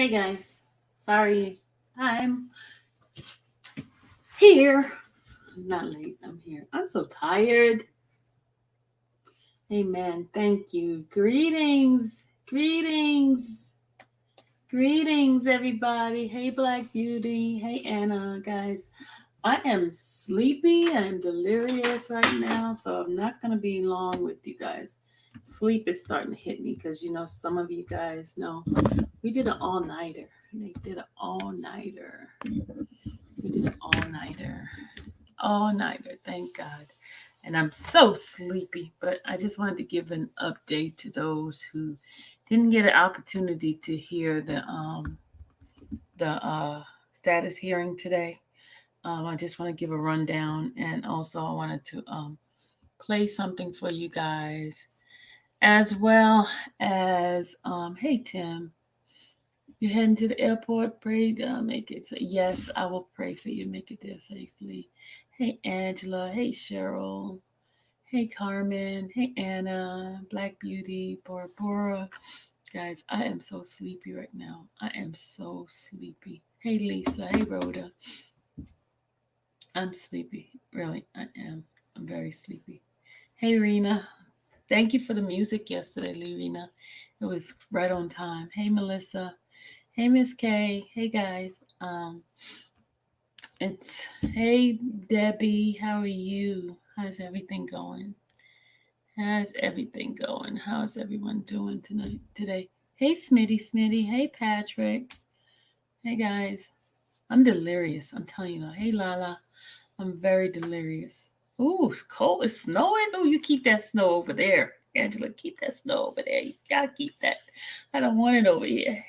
Hey guys, sorry, I'm here. I'm not late, I'm here. I'm so tired. Amen. Thank you. Greetings, everybody. Hey, Black Beauty. Hey, Anna. Guys, I am sleepy. I'm delirious right now, so I'm not going to be long with you guys. Sleep is starting to hit me because, some of you guys know we did an all nighter. They did an all nighter. We did an all nighter. Thank God. And I'm so sleepy, but I just wanted to give an update to those who didn't get an opportunity to hear the status hearing today. I just want to give a rundown, and also I wanted to play something for you guys, as well as hey Tim, you're heading to the airport. Pray to make it. Yes, I will pray for you to make it there safely. Hey Angela. Hey Cheryl. Hey Carmen. Hey Anna. Black Beauty. Barbara. Guys, I am so sleepy right now. I am so sleepy. Hey Lisa. Hey Rhoda. I'm sleepy. Really, I am. I'm very sleepy. Hey Rena. Thank you for the music yesterday, Lorena. It was right on time. Hey Melissa. Hey Miss K. Hey guys. It's hey Debbie. How are you? How's everything going? How's everything going? How's everyone doing today? Hey Smitty. Hey Patrick. Hey guys. I'm delirious. I'm telling you now. Hey Lala. I'm very delirious. Ooh, it's cold. It's snowing. Oh, you keep that snow over there. Angela, keep that snow over there. You gotta keep that. I don't want it over here.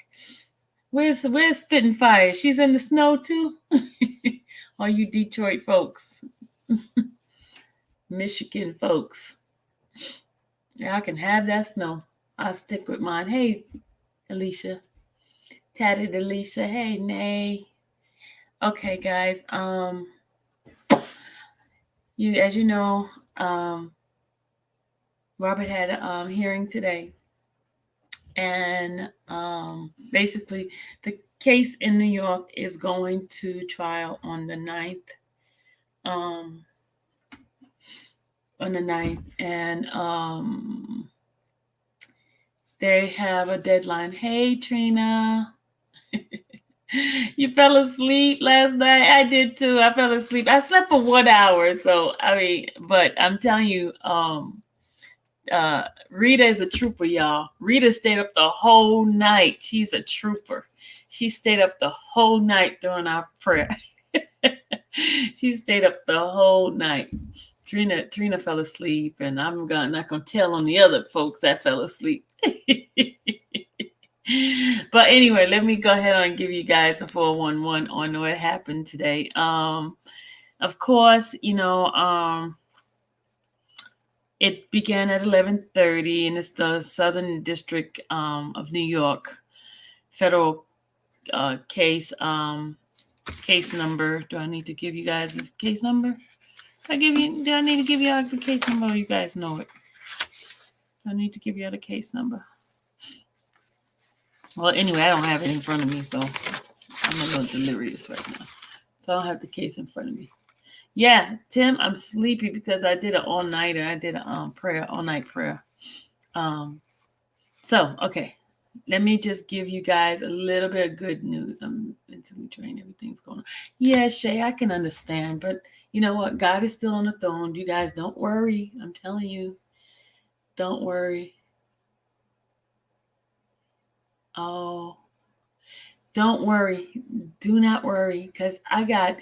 Where's Spitting Fire? She's in the snow too? All you Detroit folks, Michigan folks. Yeah, I can have that snow. I'll stick with mine. Hey, Alicia. Tatted Alicia. Hey, Nay. Okay, guys. As you know, Robert had a hearing today, and basically the case in New York is going to trial on the 9th. And they have a deadline. Hey Trina. You fell asleep last night. I did too. I fell asleep. I slept for 1 hour, so I mean, but I'm telling you, Rita is a trooper, y'all. Rita stayed up the whole night. She's a trooper. She stayed up the whole night during our prayer. She stayed up the whole night. Trina fell asleep, and I'm not gonna tell on the other folks that fell asleep. But anyway, let me go ahead and give you guys a 411 on what happened today. Of course, it began at 11:30, and it's the Southern District of New York federal case. Case number. Do I need to give you guys this case number? Do I need to give you all the case number, or you guys know it? I need to give you all the case number. Well, anyway, I don't have it in front of me, so I'm a little delirious right now. So I don't have the case in front of me. Yeah, Tim, I'm sleepy because I did an all-nighter. I did a all-night prayer. So, okay. Let me just give you guys a little bit of good news. I'm mentally drained. Everything's going on. Yeah, Shay, I can understand. But you know what? God is still on the throne. You guys don't worry. I'm telling you. Don't worry. Oh, don't worry. Do not worry. Because I got,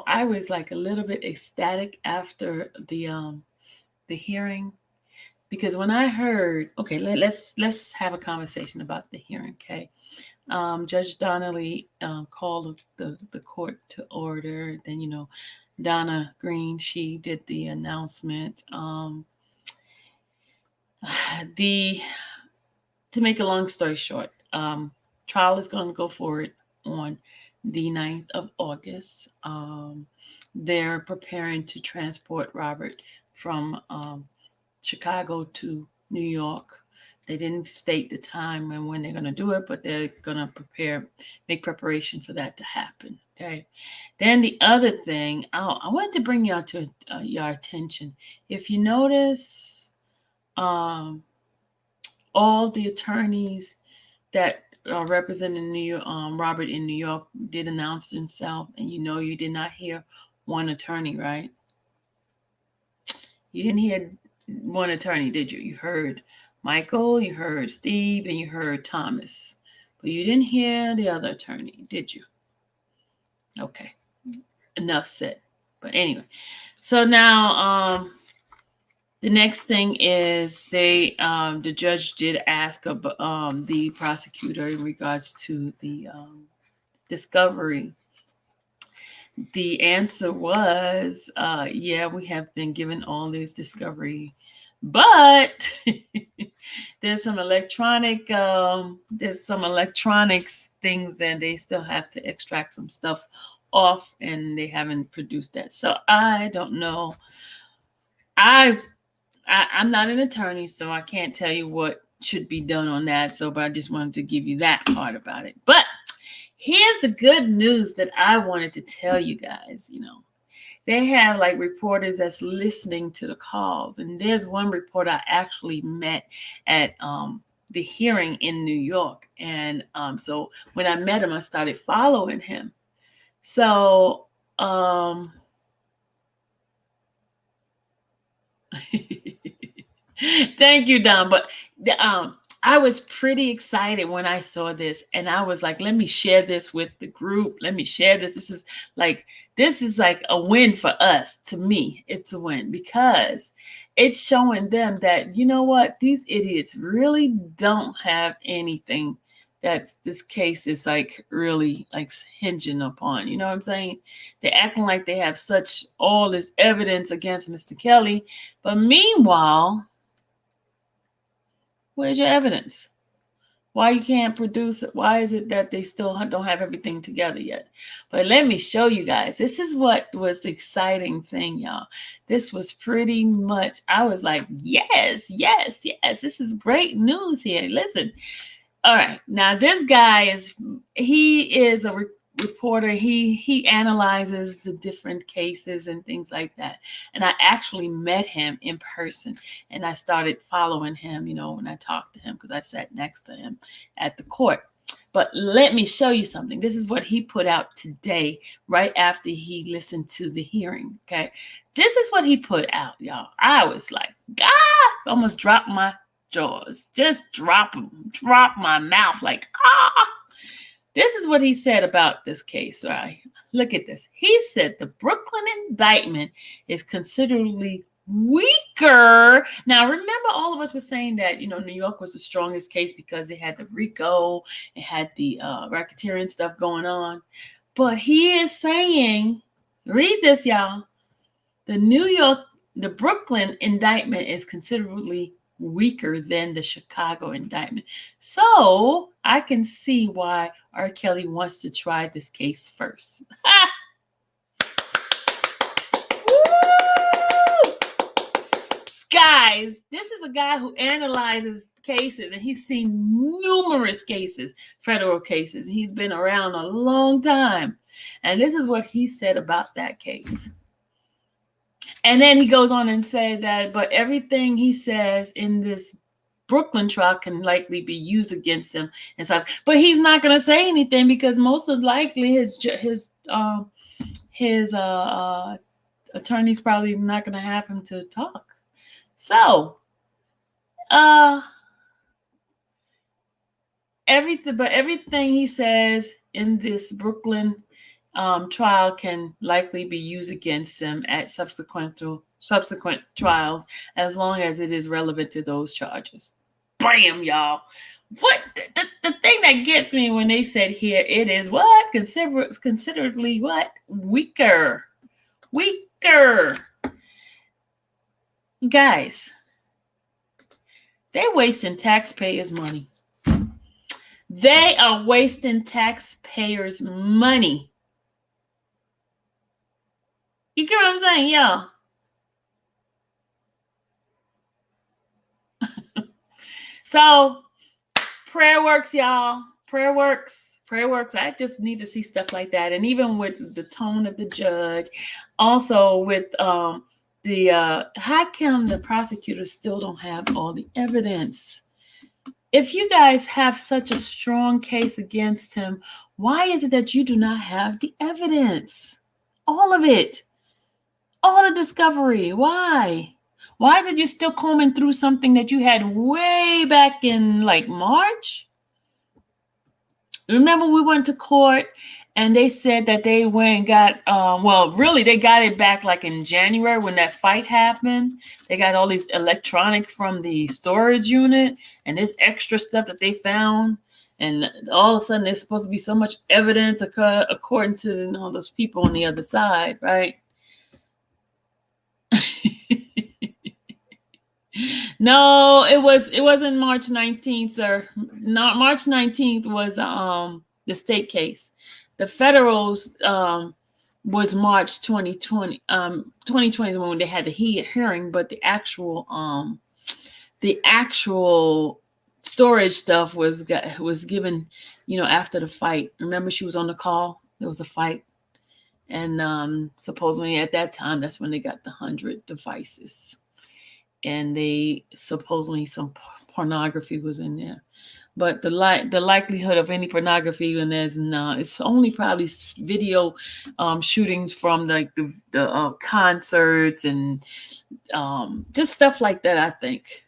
I was like a little bit ecstatic after the hearing. Because when I heard, okay, let's have a conversation about the hearing, okay? Judge Donnelly called the court to order. Then, Donna Green, she did the announcement. The To make a long story short, trial is going to go forward on the 9th of August. They're preparing to transport Robert from Chicago to New York They didn't state the time and when they're going to do it, but they're going to make preparation for that to happen. Okay. Then the other thing, I wanted to bring y'all to your attention. If you notice, all the attorneys that are representing New York, Robert in New York, did announce himself, and you did not hear one attorney, right? You didn't hear one attorney, did you? You heard Michael, you heard Steve, and you heard Thomas, but you didn't hear the other attorney, did you? Okay, enough said. But anyway, so now the next thing is the judge did ask the prosecutor in regards to the discovery. The answer was, yeah, we have been given all this discovery, but there's some electronics things, and they still have to extract some stuff off, and they haven't produced that. So I don't know. I'm not an attorney, so I can't tell you what should be done on that. But I just wanted to give you that part about it. But here's the good news that I wanted to tell you guys. They have like reporters that's listening to the calls, and there's one reporter I actually met at the hearing in New York, and so when I met him, I started following him. So thank you, Don. But I was pretty excited when I saw this, and I was like, let me share this with the group. Let me share this. This is like a win for us. To me, it's a win because it's showing them that, you know what, these idiots really don't have anything that this case is like really like hinging upon. You know what I'm saying? They're acting like they have all this evidence against Mr. Kelly, but meanwhile, where's your evidence? Why you can't produce it? Why is it that they still don't have everything together yet? But let me show you guys. This is what was the exciting thing, y'all. This was pretty much, I was like, yes, yes, yes. This is great news here. Listen. All right. Now this guy he is a reporter. He analyzes the different cases and things like that. And I actually met him in person, and I started following him, when I talked to him, because I sat next to him at the court. But let me show you something. This is what he put out today, right after he listened to the hearing. Okay. This is what he put out, y'all. I was like, God, almost dropped my jaws, just drop my mouth like, This is what he said about this case. Right? Look at this. He said the Brooklyn indictment is considerably weaker. Now, remember, all of us were saying that, New York was the strongest case because they had the RICO, it had the racketeering stuff going on. But he is saying, read this, y'all. The Brooklyn indictment is considerably weaker than the Chicago indictment. So I can see why R. Kelly wants to try this case first. Guys, this is a guy who analyzes cases, and he's seen numerous cases, federal cases. He's been around a long time. And this is what he said about that case. And then he goes on and said that, but everything he says in this Brooklyn trial can likely be used against him and stuff. But he's not going to say anything because most likely his attorney's probably not going to have him to talk. So, everything he says in this Brooklyn trial can likely be used against him at subsequent trials, as long as it is relevant to those charges. Bam, y'all. What the thing that gets me when they said here, it is what? Considerably what? Weaker. Guys, they're wasting taxpayers' money. They are wasting taxpayers' money. You get what I'm saying, y'all? So prayer works, y'all. Prayer works. Prayer works. I just need to see stuff like that. And even with the tone of the judge, also with how come the prosecutors still don't have all the evidence? If you guys have such a strong case against him, why is it that you do not have the evidence? All of it. All the discovery. Why? Why is it you're still combing through something that you had way back in like March? Remember we went to court and they said that they went and got, really they got it back like in January when that fight happened. They got all these electronic from the storage unit and this extra stuff that they found. And all of a sudden there's supposed to be so much evidence according to all those people on the other side, right? No, it wasn't March 19th or not. March 19th was the state case. The federals was March 2020. 2020 is when they had the hearing, but the actual storage stuff was given, after the fight. Remember, she was on the call. There was a fight, and supposedly at that time, that's when they got the 100 devices. And they supposedly some pornography was in there, but the likelihood of any pornography in there is not. It's only probably video shootings from like the concerts and just stuff like that, I think.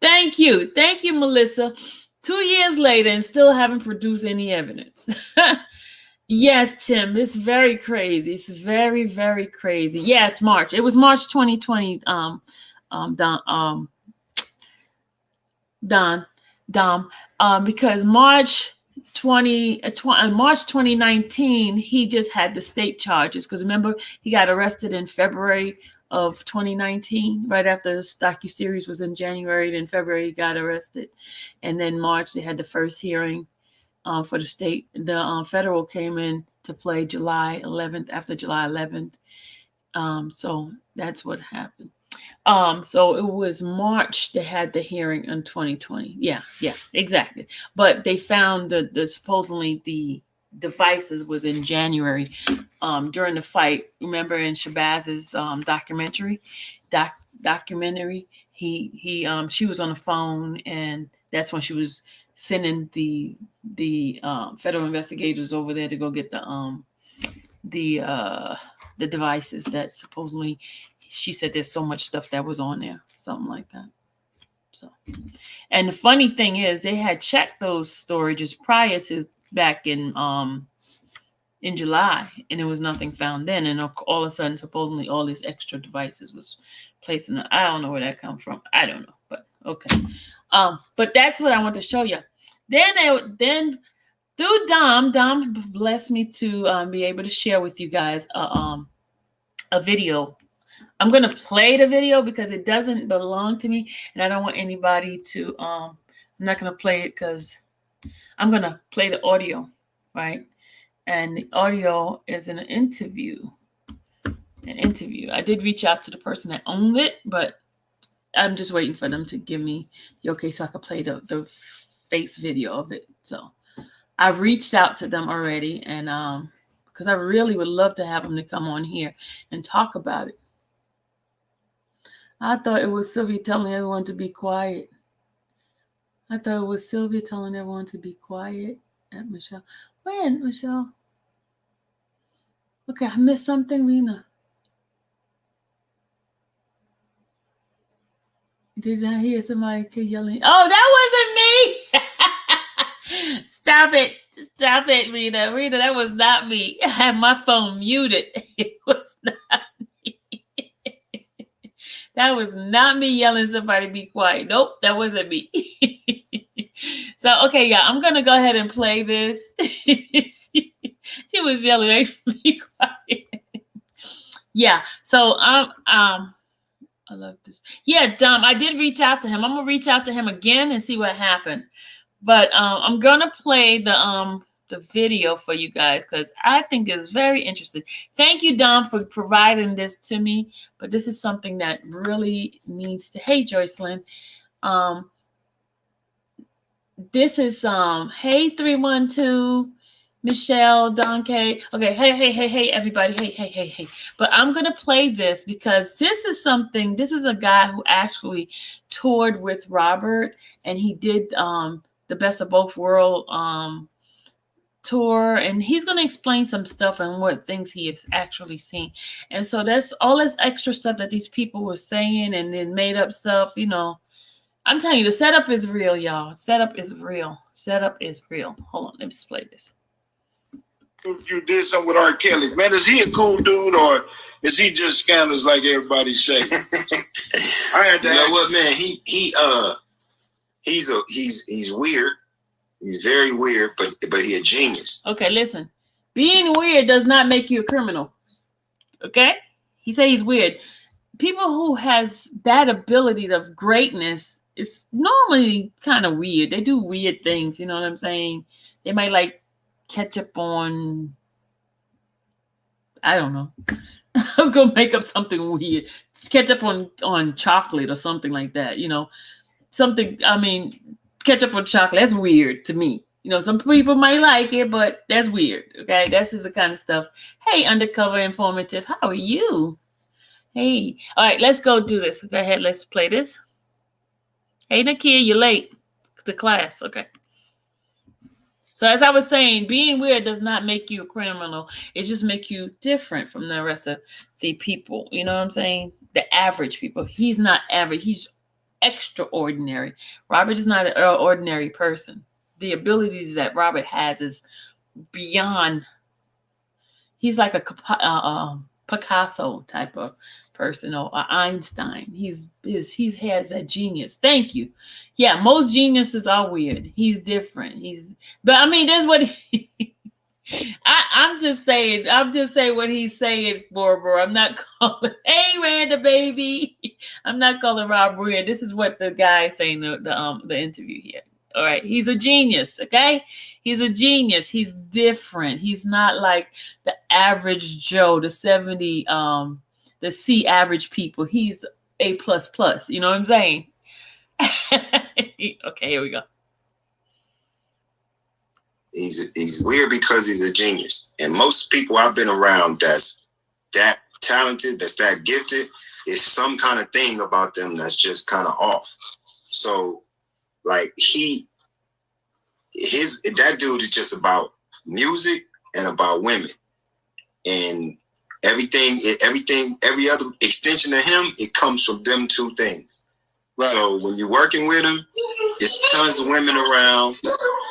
Thank you, Melissa. 2 years later and still haven't produced any evidence. Yes, Tim, it's very crazy. It's very, very crazy. Yeah, it's March. It was March 2020. Dom, because March 2019, he just had the state charges. Because remember, he got arrested in February of 2019, right after this docuseries was in January. Then February, he got arrested, and then March they had the first hearing. For the state, the federal came in to play July 11th, after July 11th. So that's what happened. So it was March they had the hearing in 2020. Yeah, exactly. But they found the supposedly the devices was in January during the fight. Remember in Shabaz's documentary, she was on the phone, and that's when she was sending the federal investigators over there to go get the devices that supposedly she said there's so much stuff that was on there, something like that. So, and the funny thing is they had checked those storages prior to back in July, and there was nothing found then, and all of a sudden supposedly all these extra devices was placed in I don't know where that come from. I don't know, but okay. But that's what I want to show you. Then through Dom blessed me to be able to share with you guys a video. I'm going to play the video because it doesn't belong to me, and I don't want anybody to. I'm not going to play it because I'm going to play the audio, right? And the audio is an interview. I did reach out to the person that owned it, but I'm just waiting for them to give me the okay so I can play the face video of it. So I've reached out to them already, and because I really would love to have them to come on here and talk about it. I thought it was Sylvia telling everyone to be quiet. At Michelle. When, Michelle? Okay, I missed something, Rena. Did I hear somebody yelling? Oh, that wasn't me. Stop it, Rita. Rita, that was not me. I had my phone muted. It was not me. That was not me yelling somebody be quiet. Nope, that wasn't me. So, okay, yeah, I'm going to go ahead and play this. She was yelling, be quiet. Yeah, so I love this. Yeah, Dom, I did reach out to him. I'm gonna reach out to him again and see what happened. But I'm gonna play the video for you guys because I think it's very interesting. Thank you, Dom, for providing this to me. But this is something that really needs to. Hey, Joycelyn, This is hey 312 Michelle Donkey. Okay, hey everybody. Hey. But I'm gonna play this because this is something. This is a guy who actually toured with Robert, and he did the Best of Both World tour, and he's going to explain some stuff and what things he has actually seen. And so that's all this extra stuff that these people were saying and then made up stuff, you know. I'm telling you, the setup is real, y'all. Setup is real. Hold on, let me just play this. You did something with R. Kelly, man. Is he a cool dude or is he just scandalous like everybody say? I had to you know what, man? He's weird. He's very weird, but he a genius. Okay, listen. Being weird does not make you a criminal. Okay? He said he's weird. People who has that ability of greatness is normally kind of weird. They do weird things, you know what I'm saying? They might like ketchup on, I don't know. I was gonna make up something weird. Ketchup on chocolate or something like that, you know. Something, I mean, ketchup on chocolate, that's weird to me. You know, some people might like it, but that's weird. Okay, that's the kind of stuff. Hey, undercover informative, how are you? Hey, all right, let's go do this. Go ahead, let's play this. Hey, Nakia, you're late to class. Okay. So as I was saying, being weird does not make you a criminal. It just makes you different from the rest of the people. You know what I'm saying? The average people. He's not average. He's extraordinary. Robert is not an ordinary person. The abilities that Robert has is beyond. He's like a Picasso type of person or Einstein. He has that genius. Thank you. Yeah, most geniuses are weird. He's different. But I mean, that's what I'm just saying what he's saying, Barbara. I'm not calling, hey, Randa, baby. I'm not calling Rob weird. This is what the guy is saying the interview here. All right. He's a genius. Okay. He's a genius. He's different. He's not like the average Joe, the 70, the C average people. He's A++. You know what I'm saying? Okay, here we go. He's weird because he's a genius. And most people I've been around that's that talented, that's that gifted, is some kind of thing about them that's just kind of off. So like that dude is just about music and about women. And every other extension of him, it comes from them two things. Right. So when you're working with him, it's tons of women around.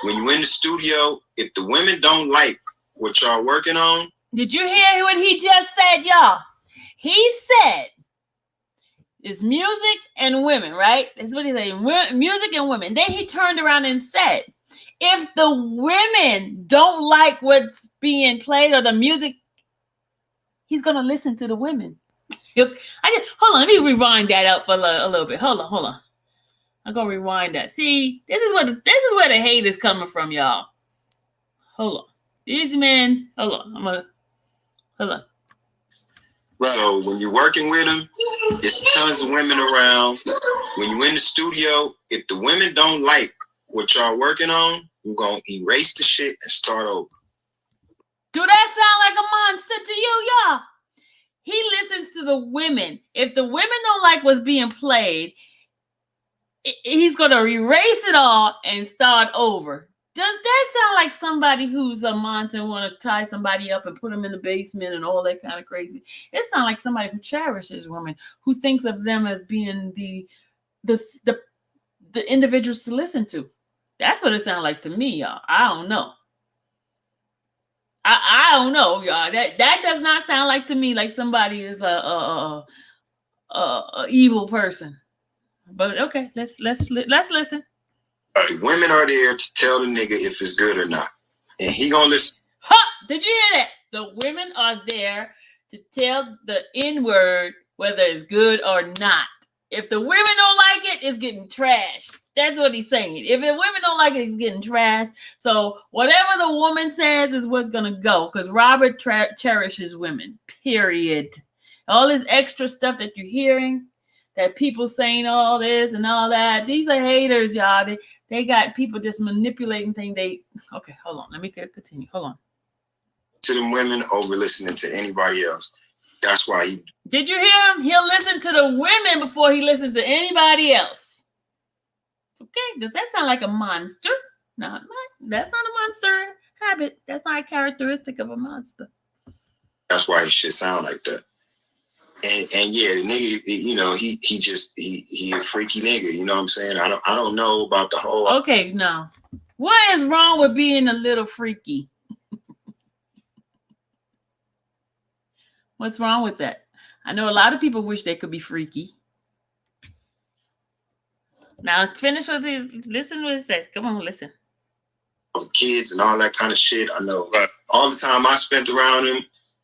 When you're in the studio, if the women don't like what y'all working on. Did you hear what he just said, y'all? He said it's music and women, right? That's what he said. Music and women. Then he turned around and said, if the women don't like what's being played or the music, he's going to listen to the women. Hold on. Let me rewind that up a little bit. Hold on. I'm going to rewind that. See, this is where the hate is coming from, y'all. Hold on. These men, hold on. Hold on. Right. So when you're working with him, it's tons of women around. When you're in the studio, if the women don't like what y'all working on, you're going to erase the shit and start over. Do that sound like a monster to you, y'all? He listens to the women. If the women don't like what's being played, he's going to erase it all and start over. Does that sound like somebody who's a monster and want to tie somebody up and put them in the basement and all that kind of crazy? It sounds like somebody who cherishes women, who thinks of them as being the individuals to listen to. That's what it sounds like to me, y'all. I don't know. I don't know, y'all. That does not sound like to me like somebody is a evil person. But okay, let's listen. Women are there to tell the nigga if it's good or not, and he gonna listen. Did you hear that? The women are there to tell the N-word whether it's good or not. If the women don't like it, it's getting trashed. That's what he's saying. If the women don't like it, it's getting trashed. So whatever the woman says is what's going to go, because Robert cherishes women, period. All this extra stuff that you're hearing, that people saying all this and all that. These are haters, y'all. They got people just manipulating things. Okay, hold on. Let me continue. Hold on. To them women over listening to anybody else. That's why he. Did you hear him? He'll listen to the women before he listens to anybody else. Okay, does that sound like a monster? No, that's not a monster habit. That's not a characteristic of a monster. That's why his shit sound like that. And yeah, the nigga, you know, he a freaky nigga. You know what I'm saying? I don't know about the whole. Okay, now, what is wrong with being a little freaky? What's wrong with that? I know a lot of people wish they could be freaky. Now finish with this. Listen to what it says. Come on, listen. Kids and all that kind of shit. I know. All the time I spent around him,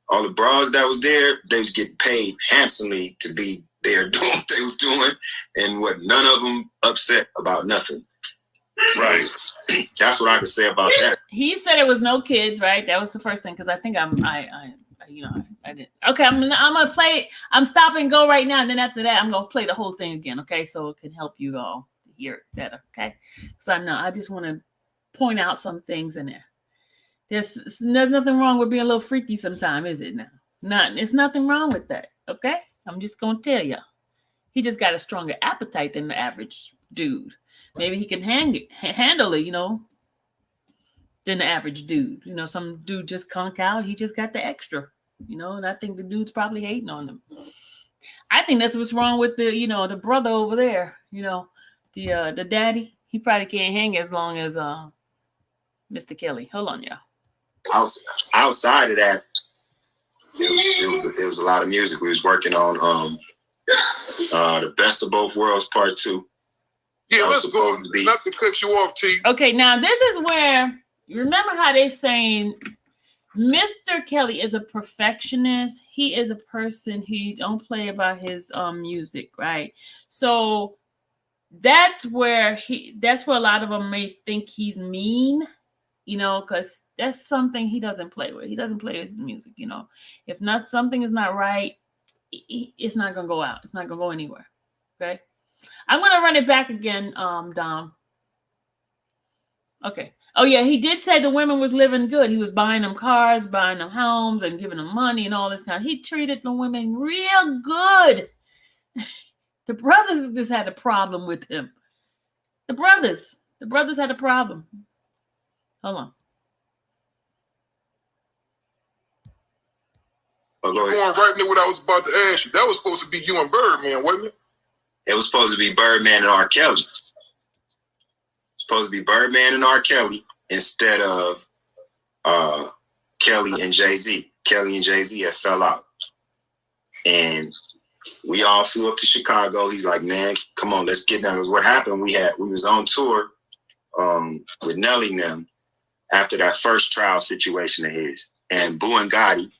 all the bras that was there, they was getting paid handsomely to be there doing what they was doing, and what none of them upset about nothing. Right. That's what I could say about that. He said it was no kids, right? That was the first thing, because I think I did. Okay, I'm gonna play it. I'm stopping and go right now, and then after that, I'm gonna play the whole thing again. Okay, so it can help you all hear it better. Okay, because I just want to point out some things in there. There's nothing wrong with being a little freaky sometimes, is it? Now, it's nothing wrong with that. Okay, I'm just gonna tell you. He just got a stronger appetite than the average dude. Maybe he can handle it, you know, than the average dude. You know, some dude just conk out. He just got the extra, you know, and I think the dude's probably hating on him. I think that's what's wrong with the, you know, the brother over there, you know, the daddy. He probably can't hang as long as Mr. Kelly. Hold on, y'all. Outside of that, there was a lot of music. We was working on the Best of Both Worlds Part 2. Yeah, let's go. Not to cut you off, T. Okay, now this is where, you remember how they saying Mr. Kelly is a perfectionist. He is a person, he don't play about his music, right? So that's where a lot of them may think he's mean, you know, because that's something he doesn't play with. He doesn't play with his music, you know. If not, something is not right, it's not gonna go out. It's not gonna go anywhere. Okay. I'm gonna run it back again, Dom. Okay. Oh yeah, he did say the women was living good. He was buying them cars, buying them homes, and giving them money and all this kind. He treated the women real good. The brothers just had a problem with him. The brothers had a problem. Hold on. You're going right into what I was about to ask you. That was supposed to be you and Birdman, wasn't it? It was supposed to be Birdman and R. Kelly. Supposed to be Birdman and R. Kelly instead of Kelly and Jay-Z. Kelly and Jay-Z had fell out. And we all flew up to Chicago. He's like, man, come on, let's get down. Because what happened, we was on tour with Nelly and them after that first trial situation of his. And Boo and Gotti,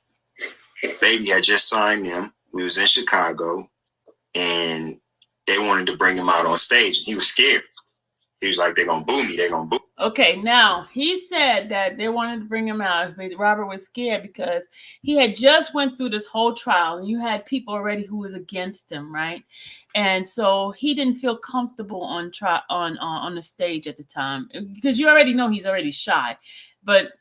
Baby had just signed them. We was in Chicago, and they wanted to bring him out on stage, and he was scared. He was like, they're going to boo me. They're going to boo. Okay, now, he said that they wanted to bring him out, but Robert was scared because he had just went through this whole trial, and you had people already who was against him, right? And so he didn't feel comfortable on the stage at the time, because you already know he's already shy. But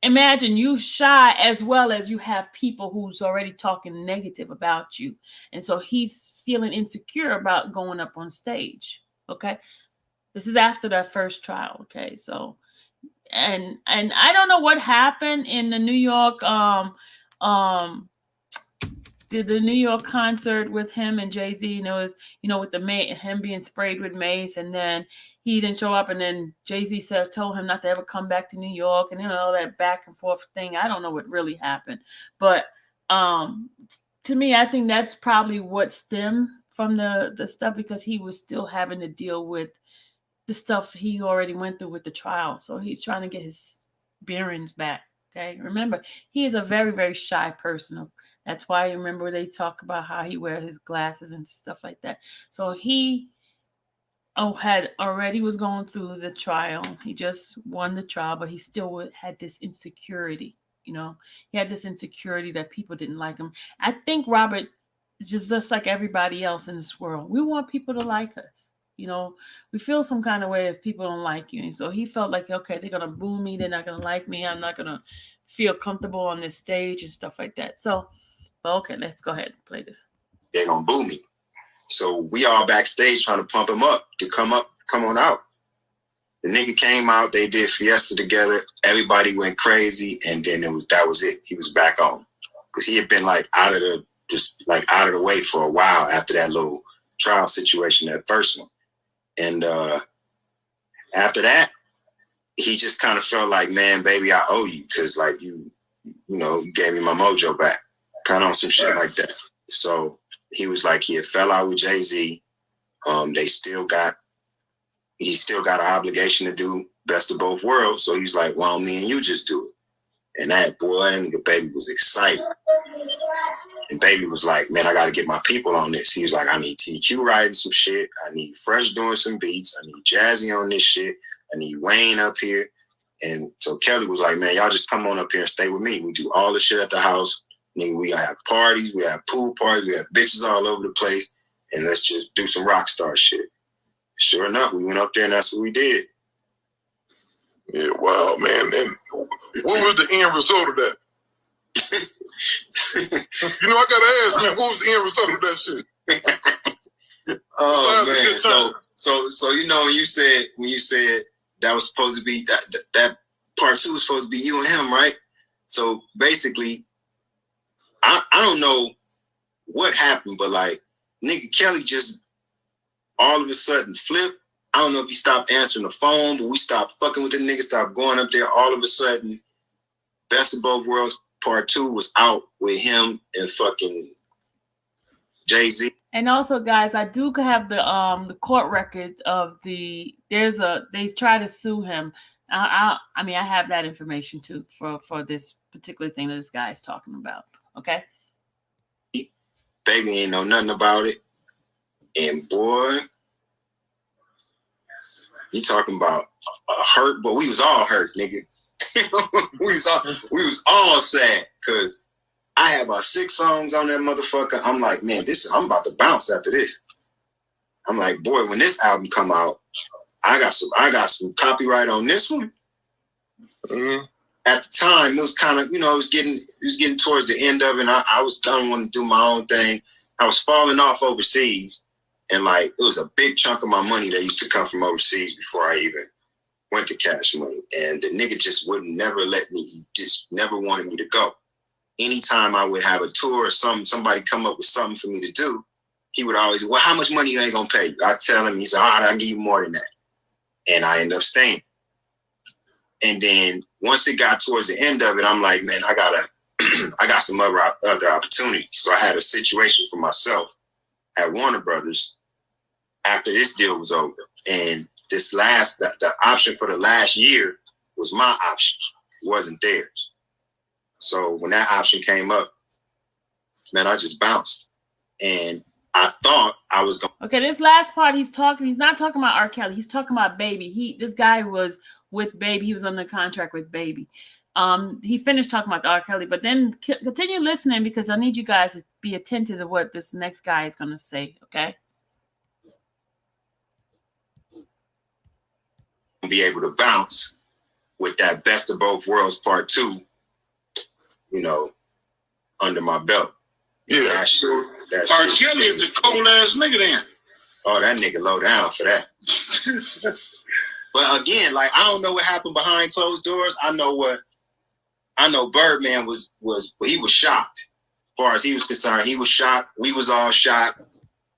imagine you shy as well as you have people who's already talking negative about you. And so he's feeling insecure about going up on stage. Okay. This is after that first trial. Okay. So, and I don't know what happened in the New York, the New York concert with him and Jay-Z, and it was, you know, with him being sprayed with mace, and then he didn't show up, and then Jay-Z told him not to ever come back to New York, and you know, all that back and forth thing. I don't know what really happened, but to me, I think that's probably what stemmed from the stuff, because he was still having to deal with the stuff he already went through with the trial. So he's trying to get his bearings back. Okay, remember, he is a very, very shy person. That's why, remember, they talk about how he wears his glasses and stuff like that. So he had already was going through the trial. He just won the trial, but he still had this insecurity. You know, he had this insecurity that people didn't like him. I think Robert just like everybody else in this world. We want people to like us. You know, we feel some kind of way if people don't like you. And so he felt like, okay, they're going to boo me. They're not going to like me. I'm not going to feel comfortable on this stage and stuff like that. So, but okay, let's go ahead and play this. They're going to boo me. So we all backstage trying to pump him up to come on out. The nigga came out. They did Fiesta together. Everybody went crazy. And then that was it. He was back on. Because he had been like out of the way for a while after that little trial situation, that first one. And after that, he just kind of felt like, man, baby, I owe you because like you gave me my mojo back, kind of on some shit like that. So he was like, he had fell out with Jay-Z. He still got an obligation to do Best of Both Worlds. So he's like, well, me and you just do it. And that boy, and the baby was excited. And baby was like, man, I got to get my people on this. He was like, I need TQ writing some shit. I need Fresh doing some beats. I need Jazzy on this shit. I need Wayne up here. And so Kelly was like, man, y'all just come on up here and stay with me. We do all the shit at the house. We have parties. We have pool parties. We have bitches all over the place. And let's just do some rock star shit. Sure enough, we went up there and that's what we did. Yeah, wow, man. And what was the end result of that? I gotta ask, man, what was the end result of that shit? Oh man, so when you said that was supposed to be that part 2 was supposed to be you and him, right? So basically, I don't know what happened, but like nigga Kelly just all of a sudden flipped. I don't know if he stopped answering the phone, but we stopped fucking with the nigga, stopped going up there. All of a sudden, Best of Both Worlds Part 2 was out with him and fucking Jay-Z. And also, guys, I do have the court record of they try to sue him. I have that information too for this particular thing that this guy is talking about. Okay. Baby ain't know nothing about it. And boy, you talking about hurt, but we was all hurt, nigga. we was all sad because I had about 6 songs on that motherfucker. I'm like, man, I'm about to bounce after this. I'm like, boy, when this album come out, I got some copyright on this one. Mm-hmm. At the time, it was kind of, it was getting towards the end of it. And I was kind of wanting to do my own thing. I was falling off overseas, and like it was a big chunk of my money that used to come from overseas before I even went to Cash Money. And the nigga just would never let me. He just never wanted me to go. Anytime I would have a tour or somebody come up with something for me to do, he would always, well, how much money you ain't gonna pay you? I tell him, he's like, all right, I'll give you more than that. And I end up staying. And then once it got towards the end of it, I'm like, man, I got some other opportunities. So I had a situation for myself at Warner Brothers after this deal was over. And the option for the last year was my option. It wasn't theirs. So when that option came up, man, I just bounced. And I thought I was going. Okay, this last part he's not talking about R. Kelly. He's talking about Baby. This guy was with Baby. He was under contract with Baby. He finished talking about the R. Kelly, but then continue listening because I need you guys to be attentive to what this next guy is going to say, okay? Be able to bounce with that Best of Both Worlds Part 2, under my belt. Yeah. That shit. R. Kelly is a cold ass nigga then. Oh, that nigga low down for that. But again, like I don't know what happened behind closed doors. I know Birdman was shocked. As far as he was concerned, he was shocked. We was all shocked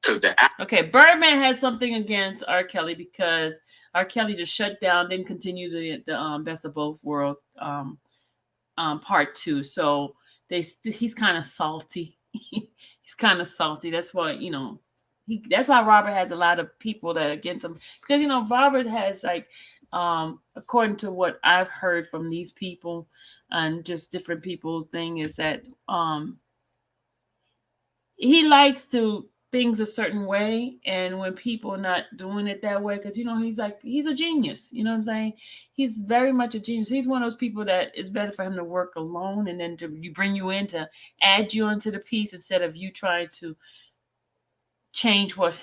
because Okay, Birdman had something against R. Kelly because R. Kelly just shut down, didn't continue the Best of Both Worlds Part 2. So he's kind of salty. He's kind of salty. That's why that's why Robert has a lot of people that are against him because Robert has like according to what I've heard from these people and just different people's thing is that he likes to things a certain way, and when people are not doing it that way, because he's a genius, you know what I'm saying? He's very much a genius. He's one of those people that it's better for him to work alone and then to bring you in to add you into the piece instead of you trying to change what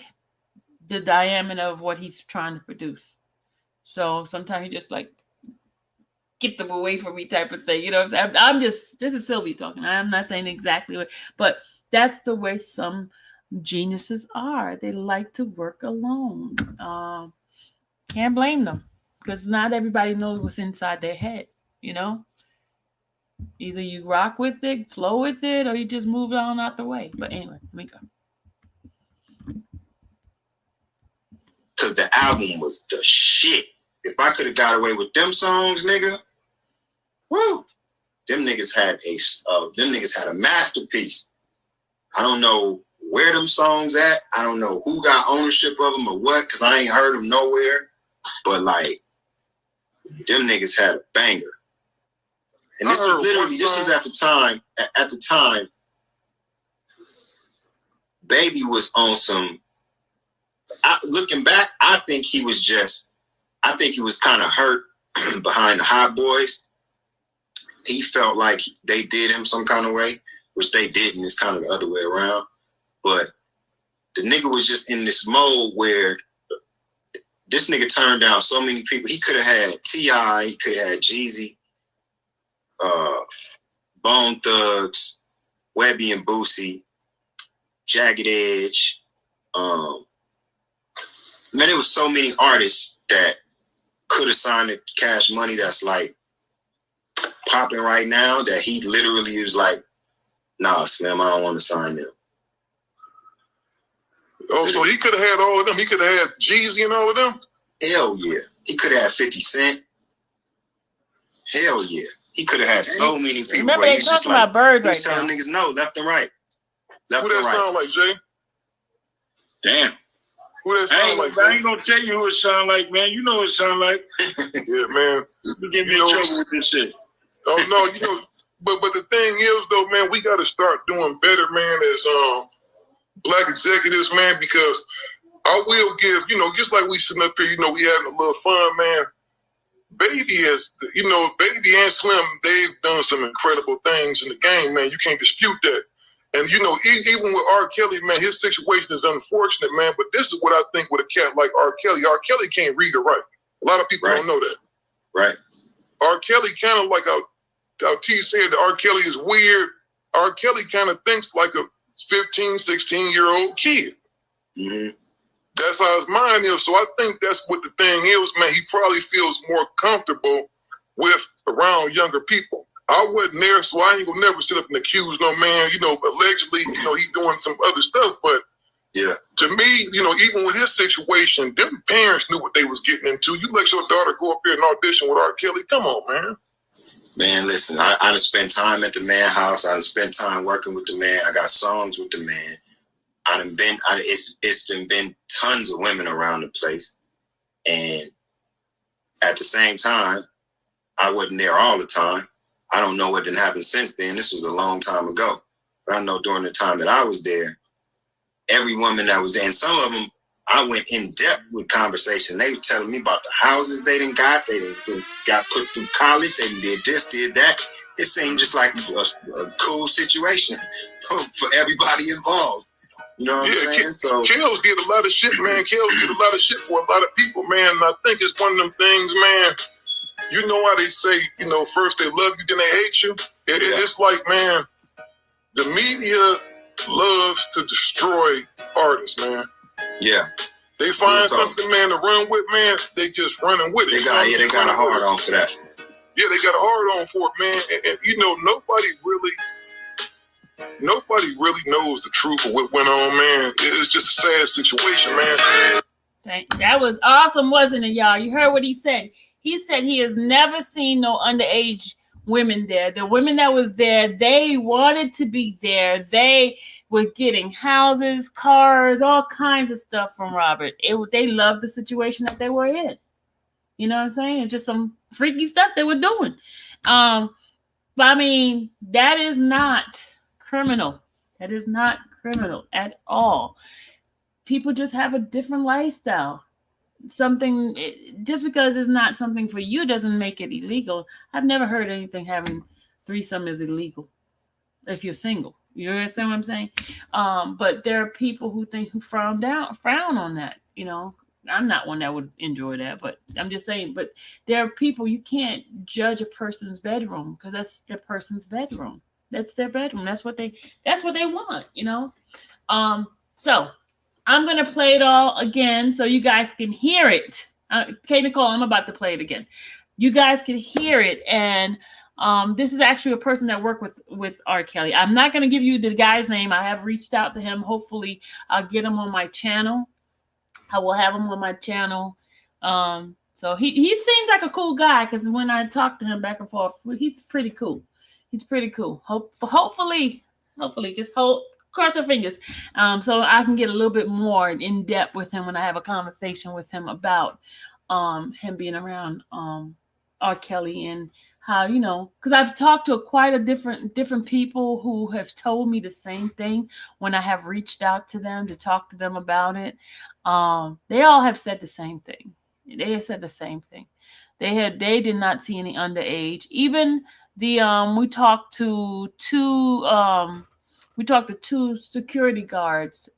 the diameter of what he's trying to produce. So sometimes he just like get them away from me type of thing, you know what I'm saying? This is Sylvie talking. I'm not saying exactly what, but that's the way some geniuses are. They like to work alone. Can't blame them, because not everybody knows what's inside their head, you know? Either you rock with it, flow with it, or you just move on out the way. But anyway, let me go. Because the album was the shit. If I could have got away with them songs, nigga, woo, them niggas had a masterpiece. I don't know where them songs at. I don't know who got ownership of them or what, because I ain't heard them nowhere. But like, them niggas had a banger. And this was at the time. At the time, Baby was on some. Looking back, I think he was kind of hurt behind the Hot Boys. He felt like they did him some kind of way, which they didn't. It's kind of the other way around. But the nigga was just in this mode where this nigga turned down so many people. He could have had T.I., he could have had Jeezy, Bone Thugs, Webby and Boosie, Jagged Edge. Man, there was so many artists that could have signed the Cash Money that's like popping right now that he literally was like, nah, Slim, I don't want to sign them. Oh, so he could have had all of them. He could have had Jeezy and all of them? Hell yeah. He could have had 50 Cent. Hell yeah. He could have had so many people. Remember they talking about Bird right now. Telling niggas no, left and right. Who that sound like, Jay? Damn. Who that sound like? I ain't gonna tell you who it sound like, man. You know what it sound like. Yeah, man. You get me in trouble with this shit. Oh no, but the thing is though, man, we gotta start doing better, man, as black executives, man, because I will give, just like we sitting up here, we having a little fun, man. Baby Baby and Slim, they've done some incredible things in the game, man. You can't dispute that. And, even with R. Kelly, man, his situation is unfortunate, man. But this is what I think with a cat like R. Kelly. R. Kelly can't read or write. A lot of people don't know that. Right. R. Kelly kind of like how T said that R. Kelly is weird. R. Kelly kind of thinks like a 15, 16-year-old kid. Mm-hmm. That's how his mind is. So I think that's what the thing is, man. He probably feels more comfortable with around younger people. I wasn't there, so I ain't gonna never sit up and accuse no man, allegedly, he's doing some other stuff. But yeah, to me, even with his situation, them parents knew what they was getting into. You let your daughter go up here and audition with R. Kelly. Come on, man. Man, listen, I done spent time at the man house. I done spent time working with the man. I got songs with the man. It's been tons of women around the place. And at the same time, I wasn't there all the time. I don't know what didn't happen since then. This was a long time ago. But I know during the time that I was there, every woman that was there, and some of them, I went in depth with conversation. They were telling me about the houses they done got. They done got put through college. They did this, did that. It seemed just like a cool situation for everybody involved. You know what I'm saying? So Kells did a lot of shit, man. Kells did a lot of shit for a lot of people, man. And I think it's one of them things, man. You know how they say, first they love you, then they hate you? It's like, man, the media loves to destroy artists, man. Yeah. They find something, man, to run with, man, they just running with it. They got a hard on for that. Yeah, they got a hard on for it, man. And nobody really knows the truth of what went on, man. It's just a sad situation, man. That was awesome, wasn't it, y'all? You heard what he said. He said he has never seen no underage women there. The women that was there, they wanted to be there. They were getting houses, cars, all kinds of stuff from Robert. They loved the situation that they were in. You know what I'm saying? Just some freaky stuff they were doing. But I mean, that is not criminal. That is not criminal. criminal at all. People just have a different lifestyle. Just because it's not something for you doesn't make it illegal. I've never heard anything having threesome is illegal if you're single. You understand what I'm saying? But there are people who frown on that. You know, I'm not one that would enjoy that, but I'm just saying. But there are people, you can't judge a person's bedroom because that's their person's bedroom. That's their bedroom. That's what they want. You know. So I'm going to play it all again so you guys can hear it. Okay, Nicole, I'm about to play it again. You guys can hear it. And this is actually a person that worked with R. Kelly. I'm not going to give you the guy's name. I have reached out to him. Hopefully, I'll get him on my channel. I will have him on my channel. So he seems like a cool guy because when I talk to him back and forth, he's pretty cool. He's pretty cool. Hopefully, just cross our fingers, so I can get a little bit more in depth with him when I have a conversation with him about him being around R. Kelly and how, you know, because I've talked to quite a different people who have told me the same thing when I have reached out to them to talk to them about it. They all have said the same thing. They have said the same thing. They did not see any underage. Even we talked to two security guards,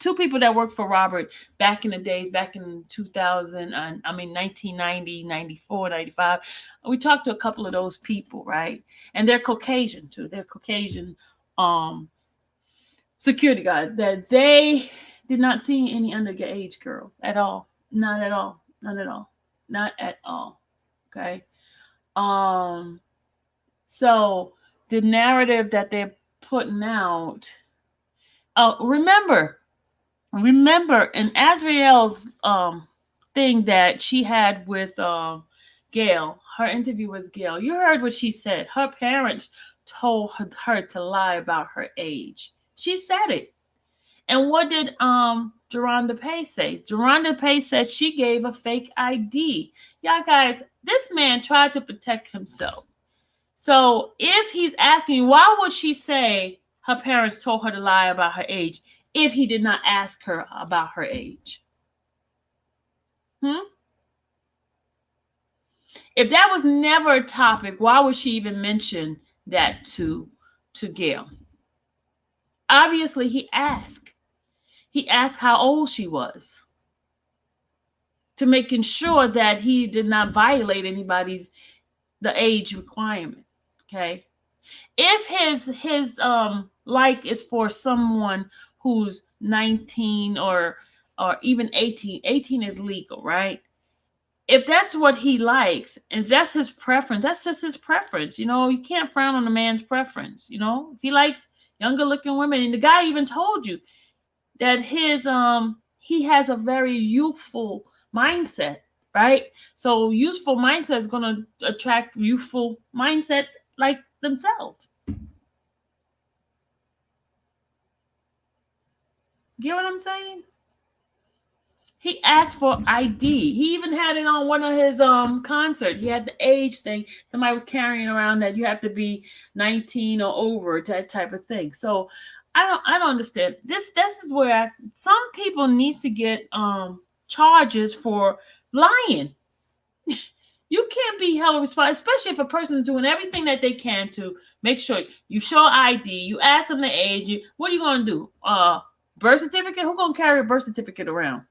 two people that worked for Robert back in the days, back in 2000, 1990, 94, 95. We talked to a couple of those people, right? And they're Caucasian too. They're Caucasian security guard that they did not see any underage girls at all. Not at all. Not at all. Not at all. Okay. So the narrative that they're putting out. Remember in Azriel's thing that she had with Gail, her interview with Gail, you heard what she said. Her parents told her to lie about her age. She said it. And what did Jerronda Pay say? Jerronda Pay said she gave a fake ID. Y'all guys, this man tried to protect himself. So if he's asking, why would she say her parents told her to lie about her age if he did not ask her about her age? If that was never a topic, why would she even mention that to Gail? Obviously, he asked. He asked how old she was to making sure that he did not violate the age requirement. Okay. If his like is for someone who's 19 or even 18, 18 is legal, right? If that's what he likes and that's his preference, that's just his preference. You know, you can't frown on a man's preference. You know, if he likes younger looking women, and the guy even told you that he has a very youthful mindset, right? So youthful mindset is going to attract youthful mindset like themselves. Get what I'm saying? He asked for ID. He even had it on one of his concerts. He had the age thing. Somebody was carrying around that you have to be 19 or over, that type of thing. So I don't understand. This is where some people needs to get charges for lying. You can't be held responsible, especially if a person is doing everything that they can to make sure you show ID, you ask them the age. What are you going to do? Birth certificate? Who's going to carry a birth certificate around?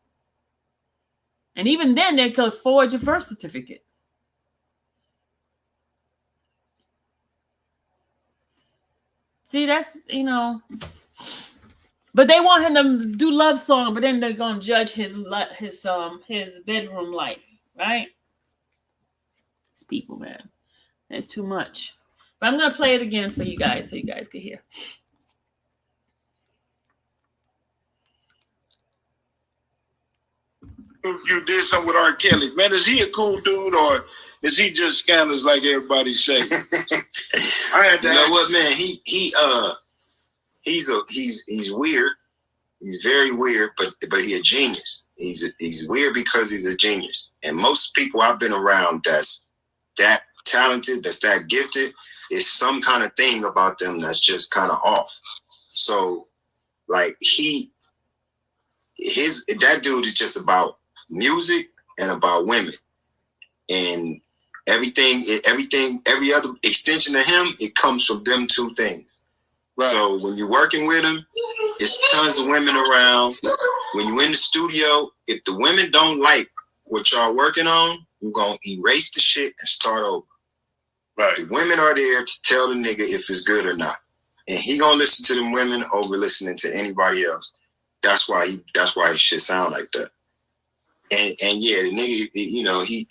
And even then, they could forge a birth certificate. See, that's, you know. But they want him to do love song, but then they're going to judge his bedroom life, right? These people, man. They're too much. But I'm going to play it again for you guys so you guys can hear. You did something with R. Kelly, man. Is he a cool dude or is he just scandalous like everybody say? I had to know what, man? He's weird. He's very weird, but he a genius. He's weird because he's a genius. And most people I've been around that's that talented, that's that gifted, is some kind of thing about them that's just kind of off. So like that dude is just about music and about women, and every other extension of him, it comes from them two things. Right. So when you're working with him, it's tons of women around. When you're in the studio, if the women don't like what y'all working on, you're gonna erase the shit and start over. Right. The women are there to tell the nigga if it's good or not, and he gonna listen to them women over listening to anybody else. That's why his shit sound like that. And yeah, the nigga, you know, he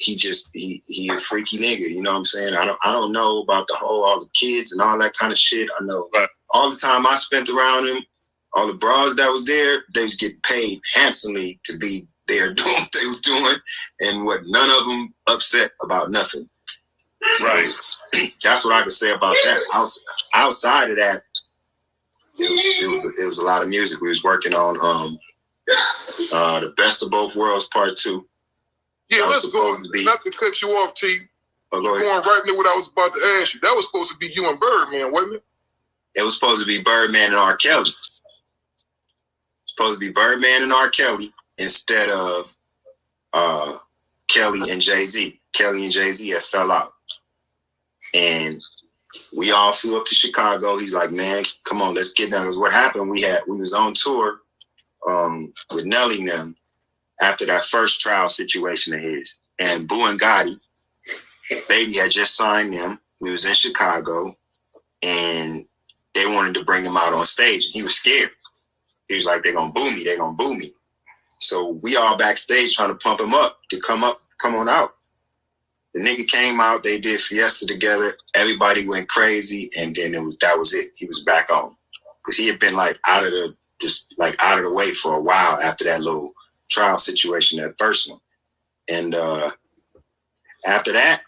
a freaky nigga. You know what I'm saying? I don't know about all the kids and all that kind of shit. I know all the time I spent around him, all the bras that was there, they was getting paid handsomely to be there doing what they was doing, and none of them upset about nothing. Right. That's what I can say about that. Outside of that, it was a lot of music we was working on. The Best of Both Worlds Part 2. Yeah, let's go. Not to cut you off, T. Going right into what I was about to ask you. That was supposed to be you and Birdman, wasn't it? It was supposed to be Birdman and R. Kelly. Supposed to be Birdman and R. Kelly instead of Kelly and Jay-Z. Kelly and Jay-Z had fell out. And we all flew up to Chicago. He's like, man, come on, let's get down. Because what happened, we was on tour with Nelly and them after that first trial situation of his. And Boo and Gotti, Baby had just signed them. We was in Chicago, and they wanted to bring him out on stage. And he was scared. He was like, they're going to boo me. So we all backstage trying to pump him up to come on out. The nigga came out, they did Fiesta together, everybody went crazy, and then that was it. He was back on. Because he had been like out of the way for a while after that little trial situation, that first one. And after that,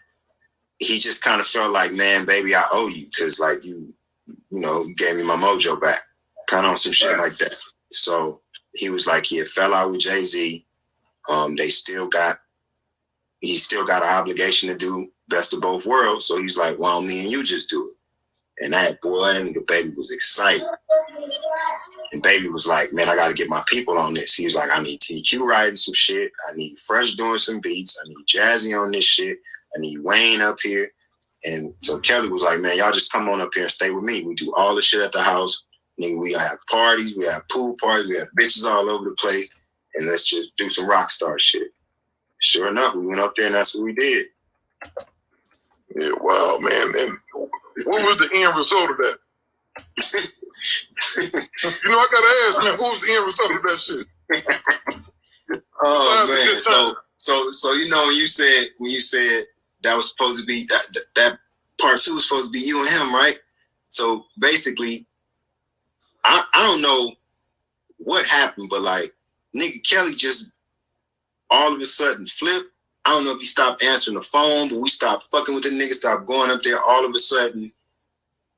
he just kind of felt like, man, baby, I owe you, because like you gave me my mojo back. Kind of on some shit like that. So he was like, he had fell out with Jay-Z. He still got an obligation to do Best of Both Worlds. So he's like, why don't me and you just do it? And that nigga Baby was excited. And Baby was like, man, I got to get my people on this. He was like, I need TQ writing some shit. I need Fresh doing some beats. I need Jazzy on this shit. I need Wayne up here. And so Kelly was like, man, y'all just come on up here and stay with me. We do all the shit at the house. Nigga, we have parties. We have pool parties. We have bitches all over the place. And let's just do some rock star shit. Sure enough, we went up there and that's what we did. Yeah, wow, man. And what was the end result of that? I gotta ask, man, what was the end result of that shit? Oh man, so when you said that was supposed to be that part 2 was supposed to be you and him, right? So basically, I don't know what happened, but like nigga Kelly just all of a sudden flipped. I don't know if he stopped answering the phone, but we stopped fucking with the nigga, stopped going up there. All of a sudden,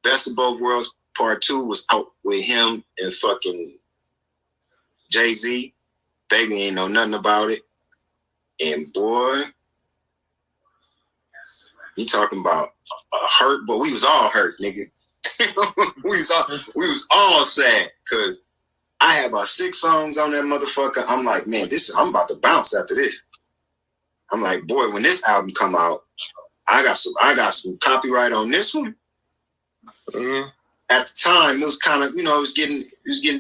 Best of Both Worlds Part 2 was out with him and fucking Jay-Z. Baby ain't know nothing about it. And boy, he talking about hurt, but we was all hurt, nigga. we was all sad, because I had about 6 songs on that motherfucker. I'm like, man, I'm about to bounce after this. I'm like, boy, when this album come out, I got some copyright on this one. Mm-hmm. At the time, it was kind of, it was getting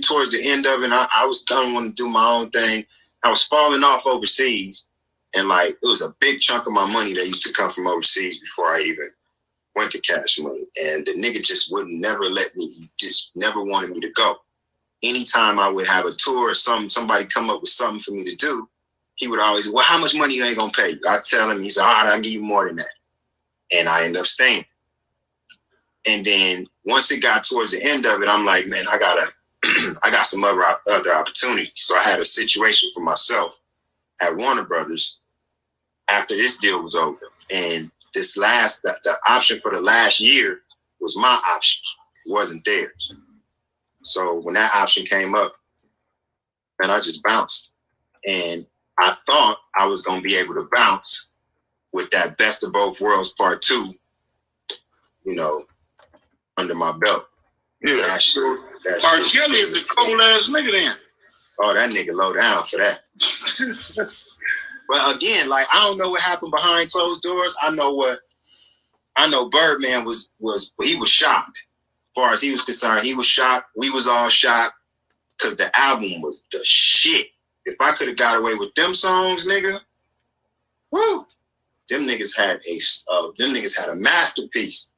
towards the end of it. And I was kind of wanting to do my own thing. I was falling off overseas, and like it was a big chunk of my money that used to come from overseas before I even went to Cash Money. And the nigga just would never let me. He just never wanted me to go. Anytime I would have a tour or somebody come up with something for me to do, he would always, well, how much money you ain't gonna pay you? I tell him, he's all right, I'll give you more than that. And I end up staying. And then once it got towards the end of it, I'm like, man, I got some other opportunities. So I had a situation for myself at Warner Brothers after this deal was over. And the option for the last year was my option. It wasn't theirs. So when that option came up, man, I just bounced. And I thought I was going to be able to bounce with that Best of Both Worlds Part 2, under my belt. Yeah. That R. shit Kelly is a cold ass nigga then. Oh, that nigga low down for that. But again, like, I don't know what happened behind closed doors. I know Birdman was he was shocked. As far as he was concerned, he was shocked. We was all shocked because the album was the shit. If I could have got away with them songs, nigga, woo, them niggas had a masterpiece.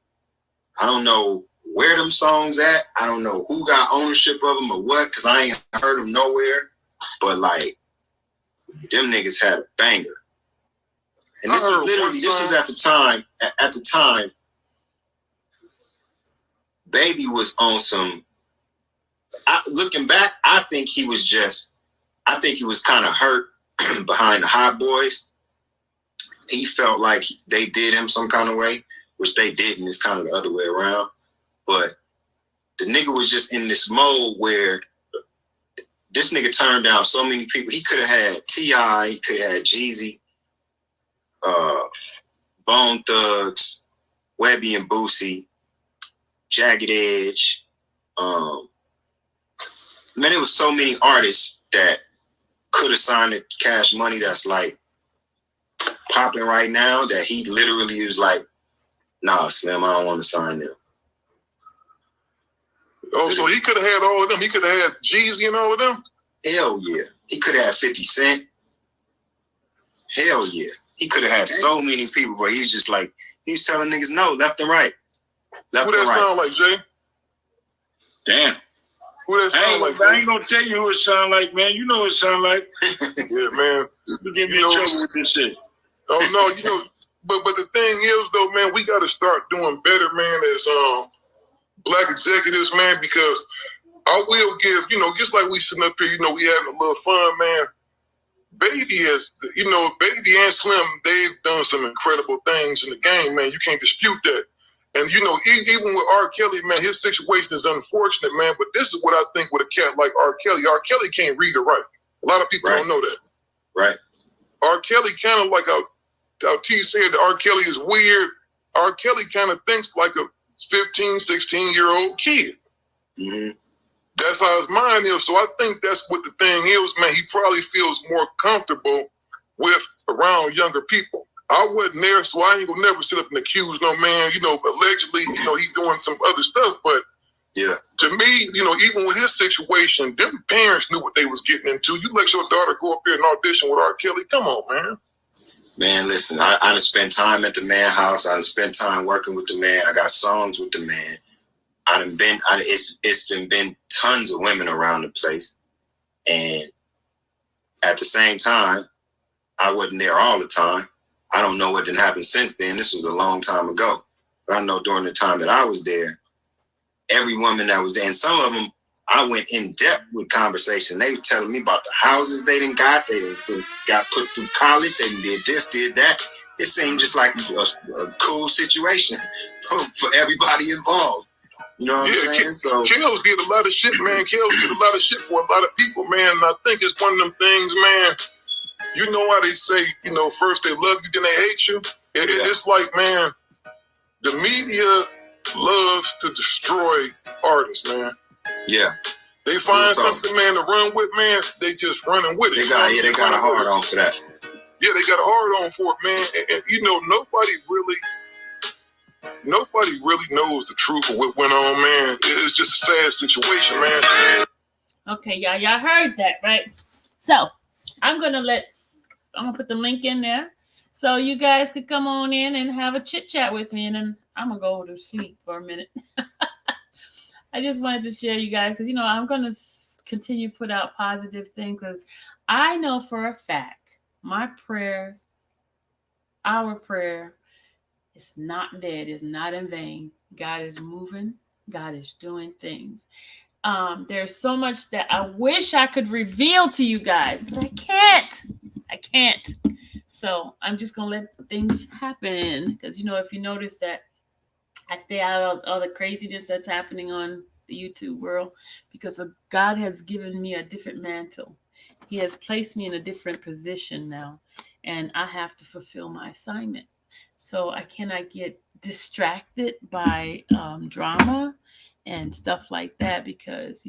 I don't know where them songs at. I don't know who got ownership of them or what, because I ain't heard them nowhere. But like, them niggas had a banger. And this was literally, this was at the time, Baby was on some, looking back, I think he was kind of hurt behind the Hot Boys. He felt like they did him some kind of way, which they didn't. It's kind of the other way around. But the nigga was just in this mode where this nigga turned down so many people. He could have had T.I., he could have had Jeezy, Bone Thugs, Webby and Boosie, Jagged Edge. Man, there was so many artists that could have signed the Cash Money that's like popping right now that he literally was like, nah, Slim, I don't want to sign them. Oh, so he could have had all of them. He could have had Jeezy and all of them? Hell yeah. He could have had 50 Cent. Hell yeah. He could have had so many people, but he's just like, he was telling niggas no, left and right. Left Who that and right. sound like, Jay? Damn. Who that sound like? I ain't gonna tell you who it sound like, man. You know what it sound like. Yeah, man. You get me in trouble with this shit. Oh no, but the thing is though, man, we gotta start doing better, man, as black executives, man, because I will give, just like we sitting up here, we having a little fun, man. Baby and Slim, they've done some incredible things in the game, man. You can't dispute that. And, even with R. Kelly, man, his situation is unfortunate, man. But this is what I think with a cat like R. Kelly. R. Kelly can't read or write. A lot of people don't know that. Right. R. Kelly kind of like how T said that R. Kelly is weird. R. Kelly kind of thinks like a 15, 16-year-old kid. Mm-hmm. That's how his mind is. So I think that's what the thing is, man. He probably feels more comfortable with around younger people. I wasn't there, so I ain't gonna never sit up and accuse no man, allegedly, he's doing some other stuff. But yeah, to me, even with his situation, them parents knew what they was getting into. You let your daughter go up here and audition with R. Kelly. Come on, man. Man, listen, I done spent time at the man house. I done spent time working with the man. I got songs with the man. It's been tons of women around the place. And at the same time, I wasn't there all the time. I don't know what didn't happen since then. This was a long time ago. But I know during the time that I was there, every woman that was there, and some of them, I went in depth with conversation. They were telling me about the houses they done got. They done got put through college. They did this, did that. It seemed just like a cool situation for everybody involved. You know what I'm saying? So Kells did a lot of shit, man. Kells did a lot of shit for a lot of people, man. And I think it's one of them things, man. You know how they say, first they love you, then they hate you? It's like, man, the media loves to destroy artists, man. Yeah. They find something, man, to run with, man, they just running with it. They got a hard on for that. Yeah, they got a hard on for it, man. And nobody really knows the truth of what went on, man. It's just a sad situation, man. Okay, y'all heard that, right? So I'm gonna put the link in there so you guys could come on in and have a chit chat with me, and then I'm gonna go to sleep for a minute. I just wanted to share you guys because I'm gonna continue to put out positive things because I know for a fact our prayer is not dead, is not in vain. God is moving, God is doing things. There's so much that I wish I could reveal to you guys, but I can't. So I'm just gonna let things happen because if you notice that I stay out of all the craziness that's happening on the YouTube world because God has given me a different mantle. He has placed me in a different position now, and I have to fulfill my assignment. So I cannot get distracted by drama and stuff like that, because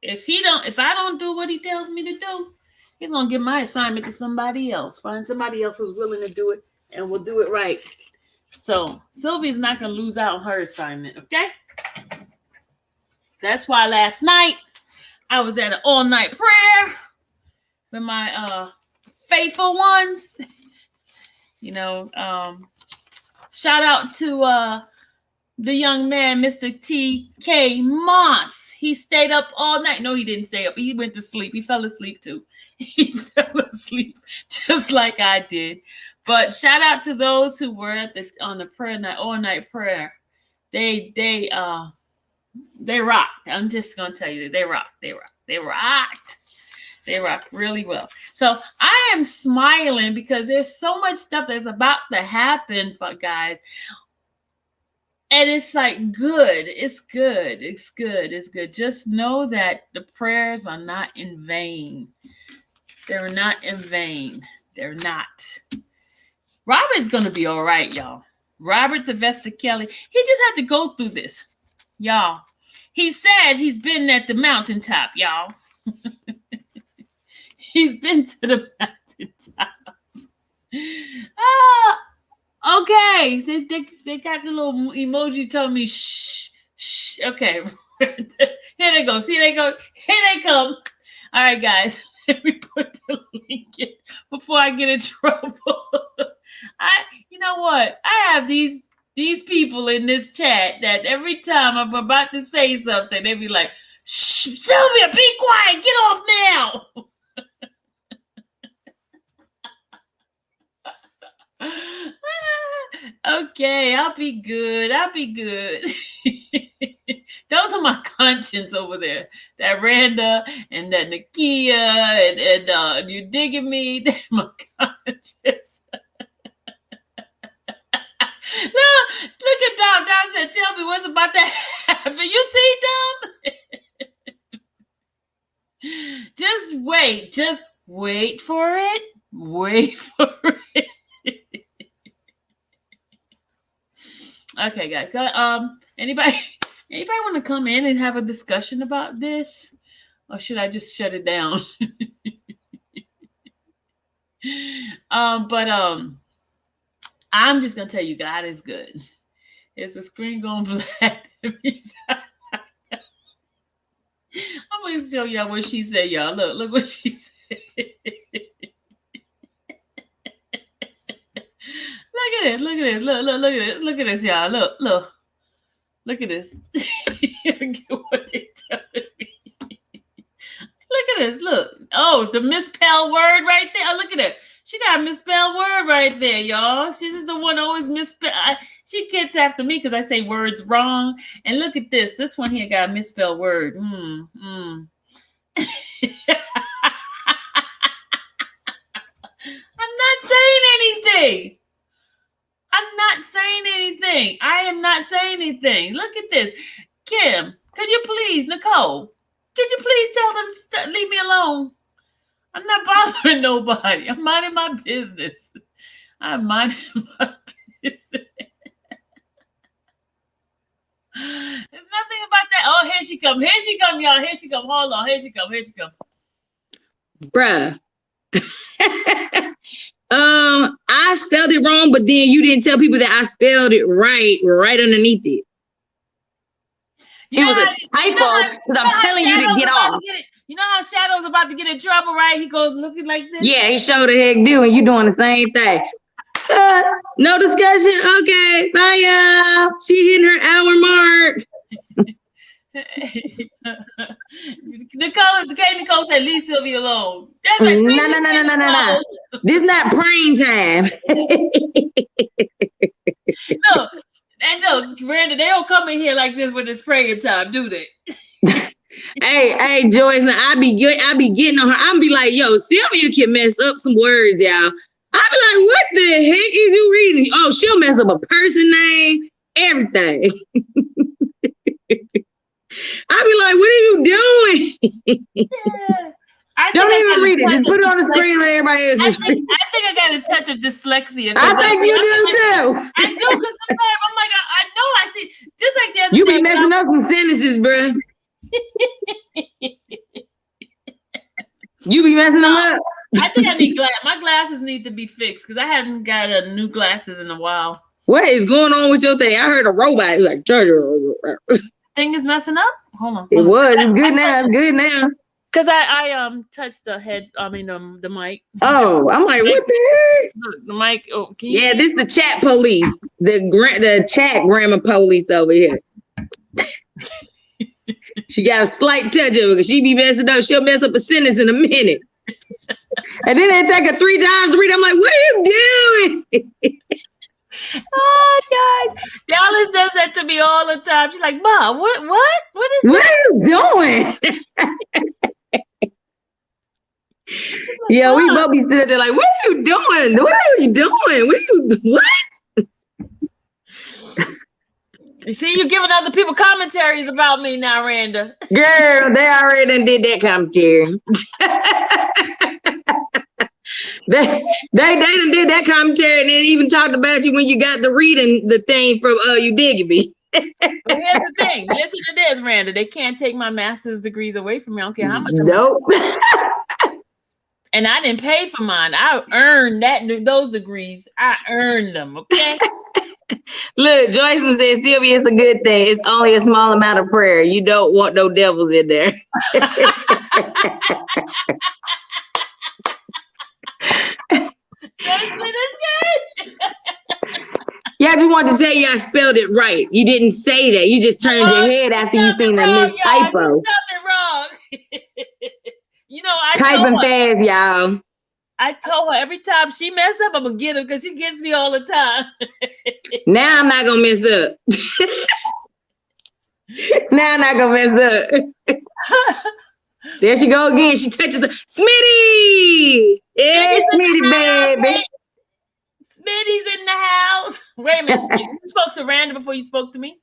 if I don't do what he tells me to do, he's gonna give my assignment to somebody else. Find somebody else who's willing to do it and will do it right. So Sylvia's not gonna lose out on her assignment, okay? So that's why last night I was at an all-night prayer with my faithful ones. Shout out to the young man, Mr. T.K. Moss. He stayed up all night. No, he didn't stay up. He went to sleep. He fell asleep too. He fell asleep just like I did. But shout out to those who were on the prayer night, all-night prayer. They rocked. I'm just gonna tell you, they rocked. They rocked really well. So I am smiling because there's so much stuff that's about to happen for guys. And it's like good. It's good. It's good. It's good. Just know that the prayers are not in vain. They're not in vain. They're not. Robert's going to be all right, y'all. Robert Sylvester Kelly. He just had to go through this, y'all. He said he's been at the mountaintop, y'all. He's been to the mountaintop. Okay. They got the little emoji telling me, shh. Okay. Here they go. See, they go. Here they come. All right, guys. Let me put the link in before I get in trouble. You know what? I have these people in this chat that every time I'm about to say something, they be like, shh, Sylvia, be quiet. Get off now. Okay, I'll be good. Those are my conscience over there. That Randa and that Nakia and you digging me. That's my conscience. Look at Dom. Dom said, tell me what's about to happen. You see, Dom? Just wait. Just wait for it. Wait for it. Okay, guys. Anybody want to come in and have a discussion about this? Or should I just shut it down? I'm just gonna tell you, God is good. Is the screen going black? I'm gonna show y'all what she said, y'all. Look what she said. Look at it. Look at it. Look at this, y'all. Look at this. Look at what they telling me. Look at this. Look. Oh, the misspelled word right there. Oh, look at it. She got a misspelled word right there, y'all. She's just the one always misspell. She gets after me because I say words wrong. And look at this. This one here got a misspelled word. I'm not saying anything. I am not saying anything. Look at this. Kim, could you please, Nicole, could you please tell them leave me alone? I'm not bothering nobody. I'm minding my business. I'm minding my business. There's nothing about that. Oh, here she come. Here she come, y'all. Here she come. Hold on. Here she come. Here she come. Bruh. I spelled it wrong, but then you didn't tell people that I spelled it right underneath it. It was a typo because I'm telling you to get off. You know how Shadow's about to get in trouble, right? He goes looking like this. Yeah, he showed the heck do, and you doing the same thing. No discussion. Okay, bye, y'all. She hitting her hour mark. Nicole said, leave Sylvia alone. That's like no. This not praying time. Look, Brandon, they don't come in here like this when it's praying time, do they? Hey, Joyce, now I be getting on her. I'm be like, yo, Sylvia can mess up some words, y'all. I be like, what the heck is you reading? Oh, she'll mess up a person name, everything. I be like, what are you doing? Yeah. Don't even read it. Just put it on the screen and everybody else. I think I got a touch of dyslexia. I think you do too. I do, because sometimes I'm like, I know I see, just like the other You day be when messing up some sentences, bro. You be messing them up. I think I need my glasses need to be fixed because I haven't got new glasses in a while. What is going on with your thing? I heard a robot like charger. Thing is messing up. Hold on. It hold on. was. It's good I now. It's good now. Because I touched the head. I mean the mic. Oh, I'm like, what the heck? Look, the mic. Oh, can you Yeah, see? this the chat police. The chat grammar police over here. She got a slight touch of it because she be messing up. She'll mess up a sentence in a minute. And then they take her 3 times to read. I'm like, what are you doing? Oh, guys, Dallas does that to me all the time. She's like, "Mom, what is What are you doing?" Yeah, we both be sitting there like, what are you doing? What are you doing? What? You see, you giving other people commentaries about me now, Randa. Girl, they already done did that commentary. they done did that commentary and then even talked about you when you got the reading the thing from You Digging Me. But here's the thing. Listen to this, Randa. They can't take my master's degrees away from me. I don't care how much. Nope. And I didn't pay for mine. I earned those degrees. I earned them. Okay. Look, Joyce said, Sylvia, it's a good thing. It's only a small amount of prayer. You don't want no devils in there. That's good. Yeah, I just wanted to tell you I spelled it right. You didn't say that. You just turned your head after you seen the miss typo. You spelled it wrong. You know, I Typing told her, fast, y'all. I told her every time she mess up, I'm gonna get her because she gets me all the time. Now I'm not gonna mess up. Now I'm not gonna mess up. There she go again. She touches her. Smitty! Yeah, Smitty, baby. Smitty's in the house. Wait a minute, Smitty. You spoke to Randa before you spoke to me?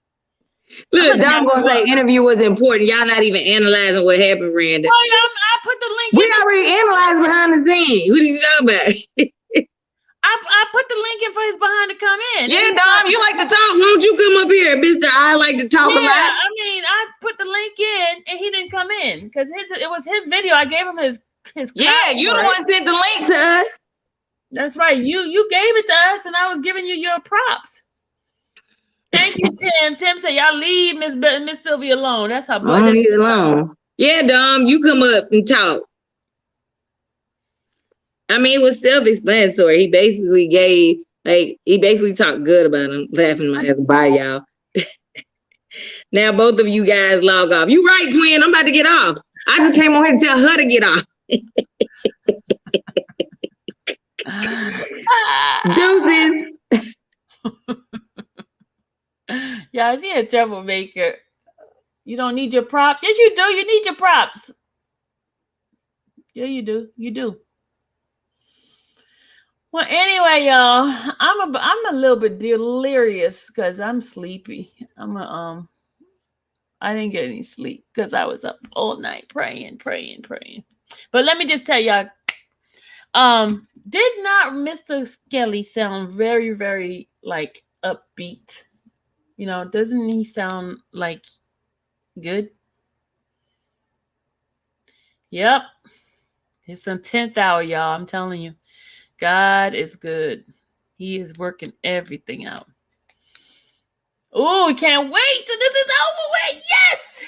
Look, I'm gonna say interview was important. Y'all not even analyzing what happened, Randa. Oh, yeah, I put the link We in. already analyzed behind the scenes. What are you talking about? I put the link in for his behind to come in. Yeah, Dom, you like to talk. Won't you come up here, Mr. I like to talk a Yeah, lot. I mean, I put the link in and he didn't come in because it was his video. I gave him his Yeah, you the one sent the link to us. That's right. You gave it to us, and I was giving you your props. Thank you, Tim. Tim said, "Y'all leave Miss Sylvia alone." That's how. I don't leave it alone. Yeah, Dom, you come up and talk. I mean, it was self-explanatory. He basically talked good about him, laughing my ass by y'all. Now both of you guys log off. You right, twin. I'm about to get off. I just came on here to tell her to get off. Deuces. Yeah, she a troublemaker. You don't need your props. Yes, you do. You need your props. Yeah, you do. You do. Well, anyway, y'all, I'm a little bit delirious because I'm sleepy. I didn't get any sleep because I was up all night praying. But let me just tell y'all, did not Mr. Skelly sound very, very like upbeat? You know, doesn't he sound like good? Yep. It's some 10th hour, y'all. I'm telling you. God is good. He is working everything out. Oh, we can't wait till this is over with. Yes.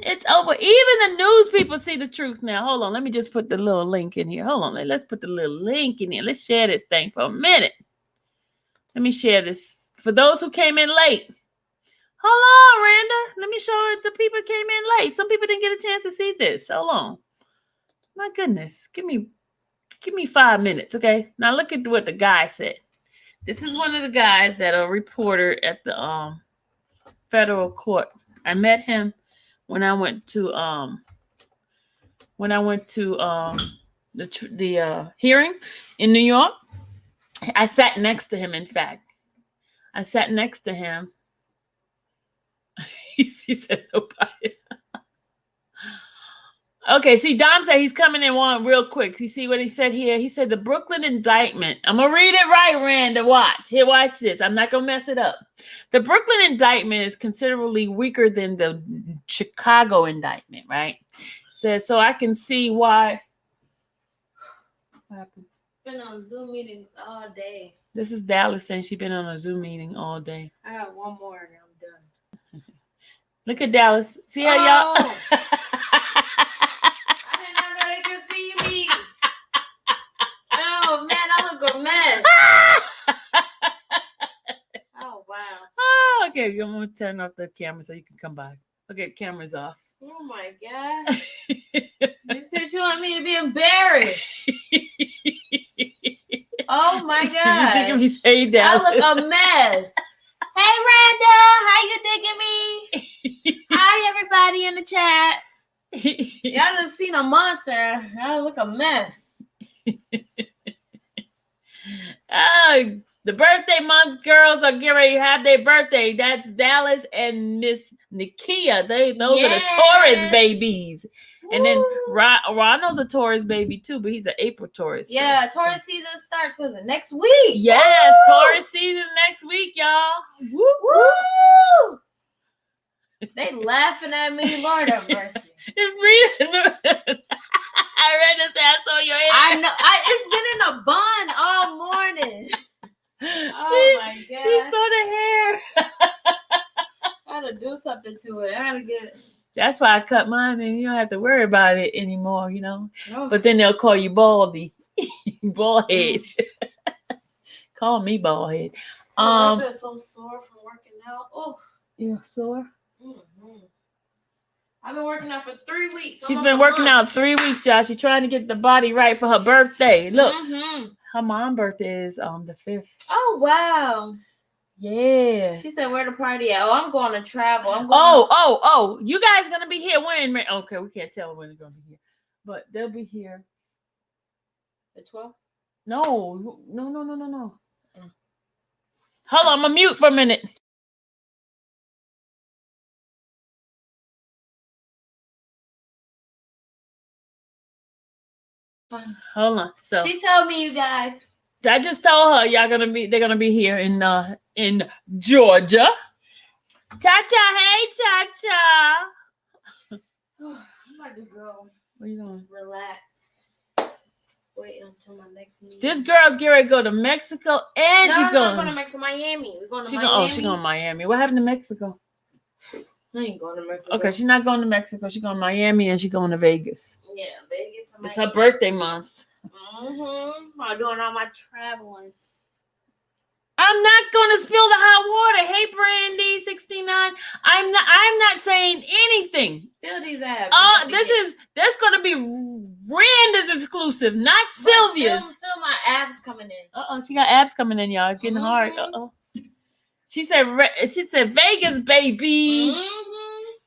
It's over. Even the news people see the truth now. Hold on. Let me just put the little link in here. Hold on. Let's put the little link in here. Let's share this thing for a minute. Let me share this for those who came in late. Hold on, Randa. Let me show it. The people came in late. Some people didn't get a chance to see this. Hold on. My goodness. Give me 5 minutes, okay? Now look at what the guy said. This is one of the guys that are a reporter at the federal court. I met him when I went to the hearing in New York. I sat next to him, in fact. I sat next to him. She said nobody. Okay, see, Dom said he's coming in one real quick. You see what he said here? He said the Brooklyn indictment. I'm going to read it right, Randa. Watch. Here, watch this. I'm not going to mess it up. The Brooklyn indictment is considerably weaker than the Chicago indictment, right? Says, so I can see why. What happened? Been on Zoom meetings all day. This is Dallas saying she's been on a Zoom meeting all day. I got one more and I'm done. Look at Dallas. See how Oh. y'all? I did not know they could see me. Oh man, I look a mess. Oh wow. Oh, okay, I'm going to turn off the camera so you can come by. Okay, camera's off. Oh my god. You said you want me to be embarrassed. Oh my god. You thinking me say I Dallas? look a mess. Hey Randa, how you digging me? Hi everybody in the chat. Y'all done seen a monster. I look a mess. The birthday month girls are getting ready to have their birthday. That's Dallas and Miss Nikia. Those are the Taurus babies. And then Woo. Ronald's a Taurus baby too, but he's an April Taurus. Yeah, Taurus season starts was it next week? Yes, Woo. Taurus season next week, y'all. Woo! They laughing at me, Lord have mercy. I read this ass on your head. I know. It's been in a bun all morning. Oh my She god! saw the hair. I had to do something to it. I had to get it. That's why I cut mine, and you don't have to worry about it anymore, you know. Oh. But then they'll call you baldy, bald head. Call me bald head. My legs are so sore from working out. Oh, You sore? I've been working out for 3 weeks. She's almost been a working month. out 3 weeks, y'all. She's trying to get the body right for her birthday. Look, Mhm. her mom's birthday is the 5th. Oh wow. Yeah. She said, "Where the party at?" Oh, I'm going to travel. I'm going. Oh, you guys gonna be here when? Okay, we can't tell when they're gonna be here, but they'll be here. The 12th. No. Hold on, I'm gonna mute for a minute. Hold on. So She told me, you guys. I just told her they're gonna be here in Georgia. Cha-cha, hey Cha-cha. I'm about to go Where you going? relax. Wait until my next meeting. This girl's getting ready to go to Mexico and no, she's we're going. going to Mexico, Miami. We're going to She Miami. she's going to Miami. What happened to Mexico? I ain't going to Mexico. Okay, she's not going to Mexico. She's going to Miami and she's going to Vegas. Yeah, Vegas. It's her birthday month. I'm doing all my traveling. I'm not going to spill the hot water. Hey, Brandy 69. I'm not saying anything. Fill these abs. That's going to be Randa's exclusive, not Sylvia's. Fill my abs coming in. She got abs coming in, y'all. It's getting hard. She said Vegas, baby.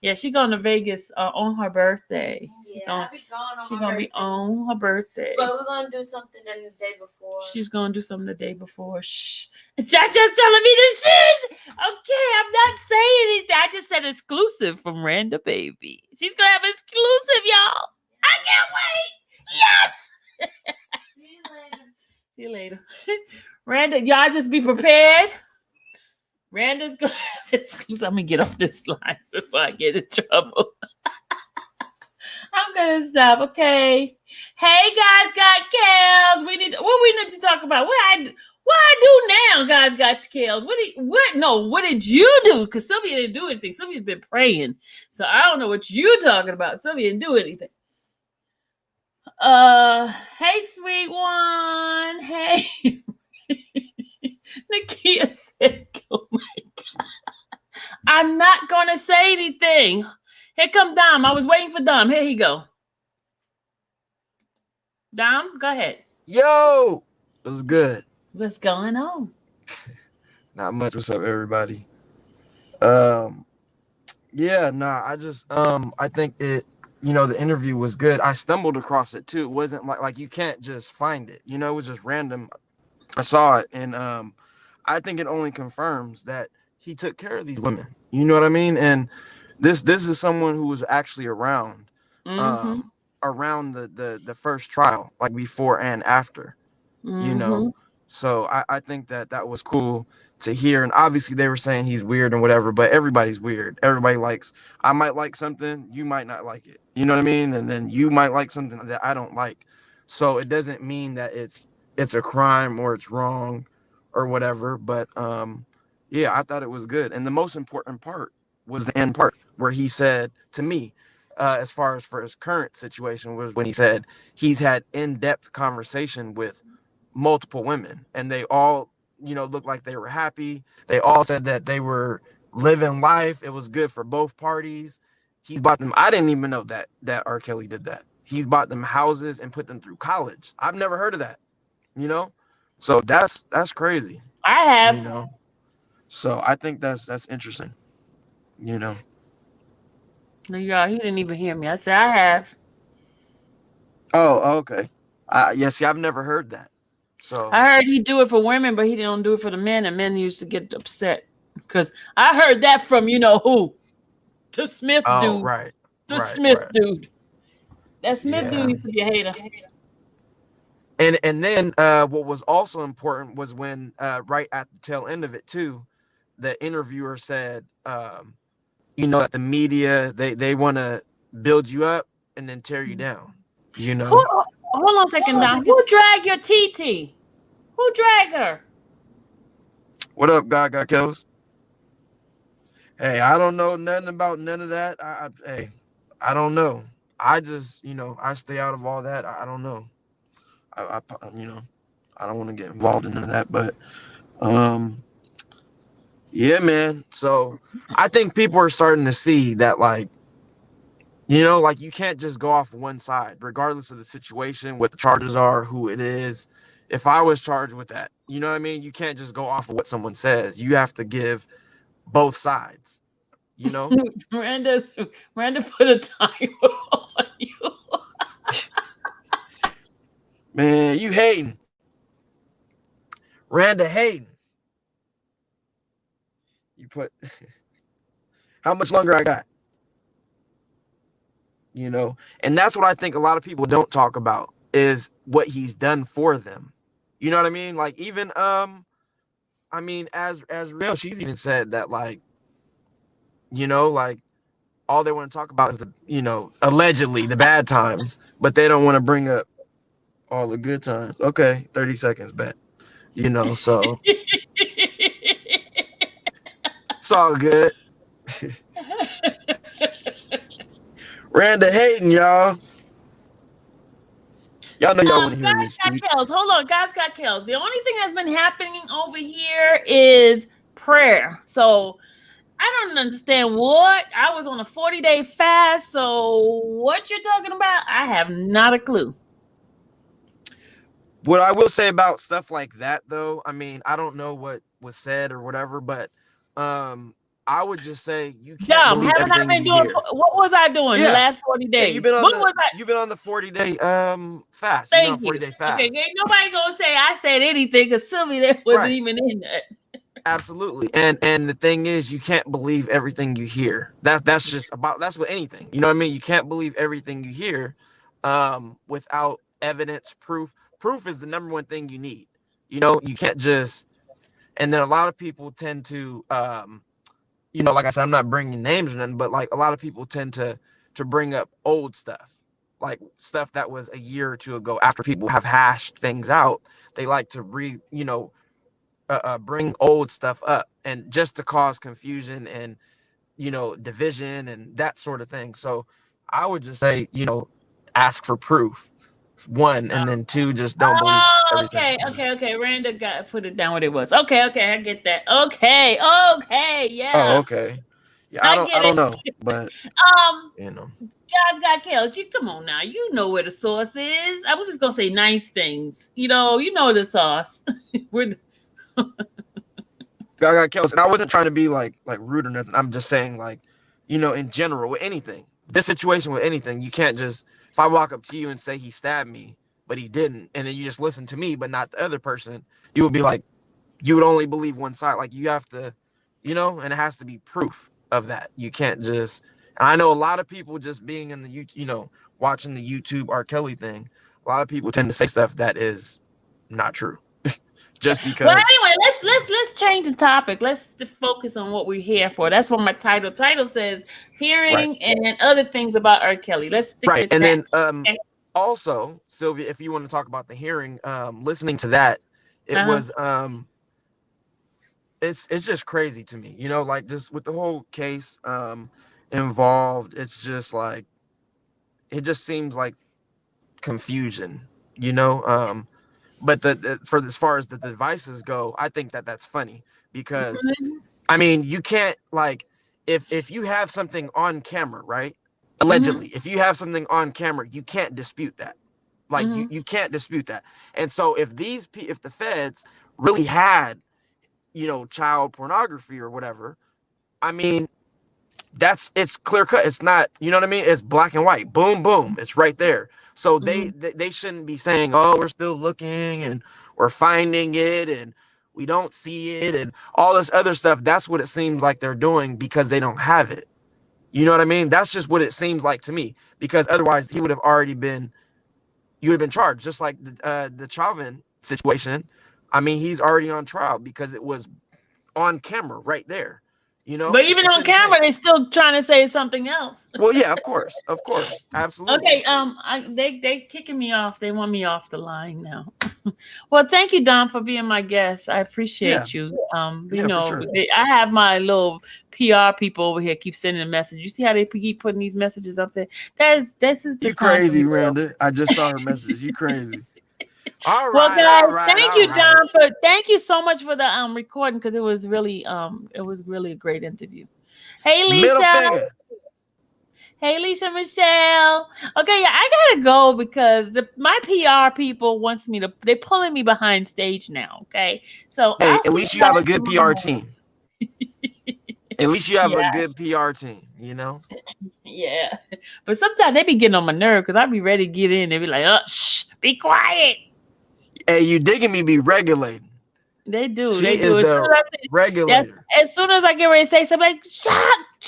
Yeah, she going to Vegas on her birthday. I'll be gone on She's my gonna birthday. be on her birthday. But we're gonna do something the day before. She's gonna do something the day before. Shh. Chacha's telling me the shit. Okay, I'm not saying anything. I just said exclusive from Randa Baby. She's gonna have exclusive, y'all. I can't wait. Yes. See you later. See you later. Randa, y'all just be prepared. Randa's gonna have exclusive. I'm gonna get off this line before I get in trouble. I'm gonna stop, okay? Hey, guys, got Kels. What we need to talk about? What I do now, guys, got Kels. What did you do? Because Sylvia didn't do anything. Sylvia's been praying, so I don't know what you talking about. Sylvia didn't do anything. Hey, sweet one. Hey, Nakia said, "Oh my God, I'm not gonna say anything." Here come Dom. I was waiting for Dom. Here he go. Dom, go ahead. Yo, what's good? What's going on? Not much. What's up, everybody? Yeah, nah. I think the interview was good. I stumbled across it too. It wasn't like you can't just find it. It was just random. I saw it, and I think it only confirms that he took care of these women. You know what I mean? And this is someone who was actually around. Mm-hmm. around the first trial, like before and after, you know. So I think that was cool to hear. And obviously they were saying he's weird and whatever, but everybody's weird. Everybody likes, I might like something, you might not like it. You know what I mean? And then you might like something that I don't like. So it doesn't mean that it's a crime or it's wrong or whatever. But yeah, I thought it was good. And the most important part was the end part where he said to me, as far as for his current situation, was when he said he's had in-depth conversation with multiple women and they all, you know, looked like they were happy. They all said that they were living life. It was good for both parties. He's bought them. I didn't even know that R. Kelly did that. He's bought them houses and put them through college. I've never heard of that, you know? So that's crazy. I have. You know? So I think that's interesting, you know? No, y'all, he didn't even hear me. I said I have. Oh, okay. Yeah, see, I've never heard that. So I heard he do it for women, but he don't do it for the men, and men used to get upset because I heard that from you know who, the Smith dude. Right. The right, Smith right. dude. That Smith Yeah. dude used to be a hater. And then what was also important was when right at the tail end of it too, the interviewer said, you know, that the media they want to build you up and then tear you down. You know. Hold on a second, Don. Who dragged your TT? Who dragged her? What up, Gaga Kills? Hey, I don't know nothing about none of that. Hey, I don't know. I just, you know, I stay out of all that. I don't know. I you know, I don't want to get involved in none of that. But, yeah, man. So I think people are starting to see that, like, you know, like you can't just go off one side, regardless of the situation, what the charges are, who it is. If I was charged with that, you know what I mean? You can't just go off of what someone says. You have to give both sides, you know? Miranda put a timer on you. Man, you hating. Randa hating. You put, how much longer I got? You know, and that's what I think a lot of people don't talk about is what he's done for them. You know what I mean? Like even I mean as real, she's even said that, like, you know, like all they want to talk about is the, you know, allegedly the bad times, but they don't want to bring up all the good times. Okay, 30 seconds bet. You know, so it's all good. Randa hating, y'all. Y'all know y'all want to hear me speak. Hold on, guys got kills. The only thing that's been happening over here is prayer. So I don't understand what. I was on a 40-day fast. So what you're talking about, I have not a clue. What I will say about stuff like that, though, I mean, I don't know what was said or whatever, but I would just say you can't believe everything you hear. What was I doing the last 40 days? Yeah, you've been on the 40-day fast. You've been on 40-day fast. Okay, ain't nobody gonna say I said anything because Sylvia wasn't even in that. Absolutely. And the thing is, you can't believe everything you hear. That's just about, that's with anything. You know what I mean? You can't believe everything you hear without evidence, proof. Proof is the number one thing you need. You know, you can't just, and then a lot of people tend to you know, like I said, I'm not bringing names or nothing, but like a lot of people tend to bring up old stuff, like stuff that was a year or two ago after people have hashed things out. They like to bring old stuff up and just to cause confusion and, you know, division and that sort of thing. So I would just say, you know, ask for proof. One, and then two, just don't believe everything. Okay. Randa put it down what it was. Okay, I get that. Okay, yeah. Oh, okay. Yeah, I don't know, but you know, guys got killed. You come on now. You know where the source is. I was just gonna say nice things. You know the sauce. got killed, and I wasn't trying to be like rude or nothing. I'm just saying, like, you know, in general with anything, this situation with anything, you can't just. If I walk up to you and say he stabbed me, but he didn't, and then you just listen to me, but not the other person, you would be like, you would only believe one side. Like you have to, you know, and it has to be proof of that. You can't just, and I know a lot of people just being in the, you know, watching the YouTube R. Kelly thing, a lot of people tend to say stuff that is not true. Just because. Well, anyway, let's change the topic. Let's focus on what we're here for. That's what my title says: hearing and other things about R. Kelly. Let's stick right. with And that. then also, Sylvia, if you want to talk about the hearing, listening to that, it was it's just crazy to me, you know, like just with the whole case involved. It's just like it just seems like confusion, you know. But for as far as the devices go, I think that's funny because I mean, you can't like if you have something on camera, right? Allegedly, if you have something on camera, you can't dispute that. Like you can't dispute that. And so if the feds really had, you know, child pornography or whatever, I mean, it's clear cut. It's not, you know what I mean? It's black and white. Boom, boom. It's right there. So they shouldn't be saying, oh, we're still looking and we're finding it and we don't see it and all this other stuff. That's what it seems like they're doing because they don't have it. You know what I mean? That's just what it seems like to me, because otherwise he would have already been, you would have been charged, just like the Chauvin situation. I mean, he's already on trial because it was on camera right there. You know, but even on camera, they're still trying to say something else. Well, yeah, of course, absolutely. Okay, they kicking me off. They want me off the line now. Well, thank you, Don, for being my guest. I appreciate you. You know, sure. I have my little PR people over here keep sending a message. You see how they keep putting these messages up there? This is the you crazy, Randa. I just saw her message. You crazy. All right. Well, guys, thank you, Don, thank you so much for the recording, because it was really a great interview. Hey, Lisa. Hey, Lisa Michelle. Okay, yeah, I gotta go because my PR people wants me to. They're pulling me behind stage now. Okay, so hey, at least you have a good PR team. At least you have a good PR team. You know. Yeah, but sometimes they be getting on my nerve because I be ready to get in. They be like, "Oh, shh, be quiet." Hey, you digging me? Be regulating. They do. She they is do. the regulator. As soon as I get ready to say something, like, shut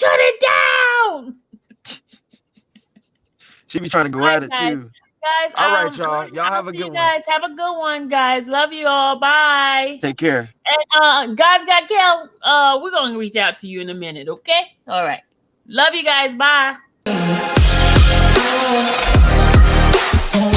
it down. She be trying to go at it too. Guys, all right, y'all. Y'all have a good one. Guys, have a good one, guys. Love you all. Bye. Take care. And Guys Got Kel, we're gonna reach out to you in a minute, okay? All right. Love you guys. Bye.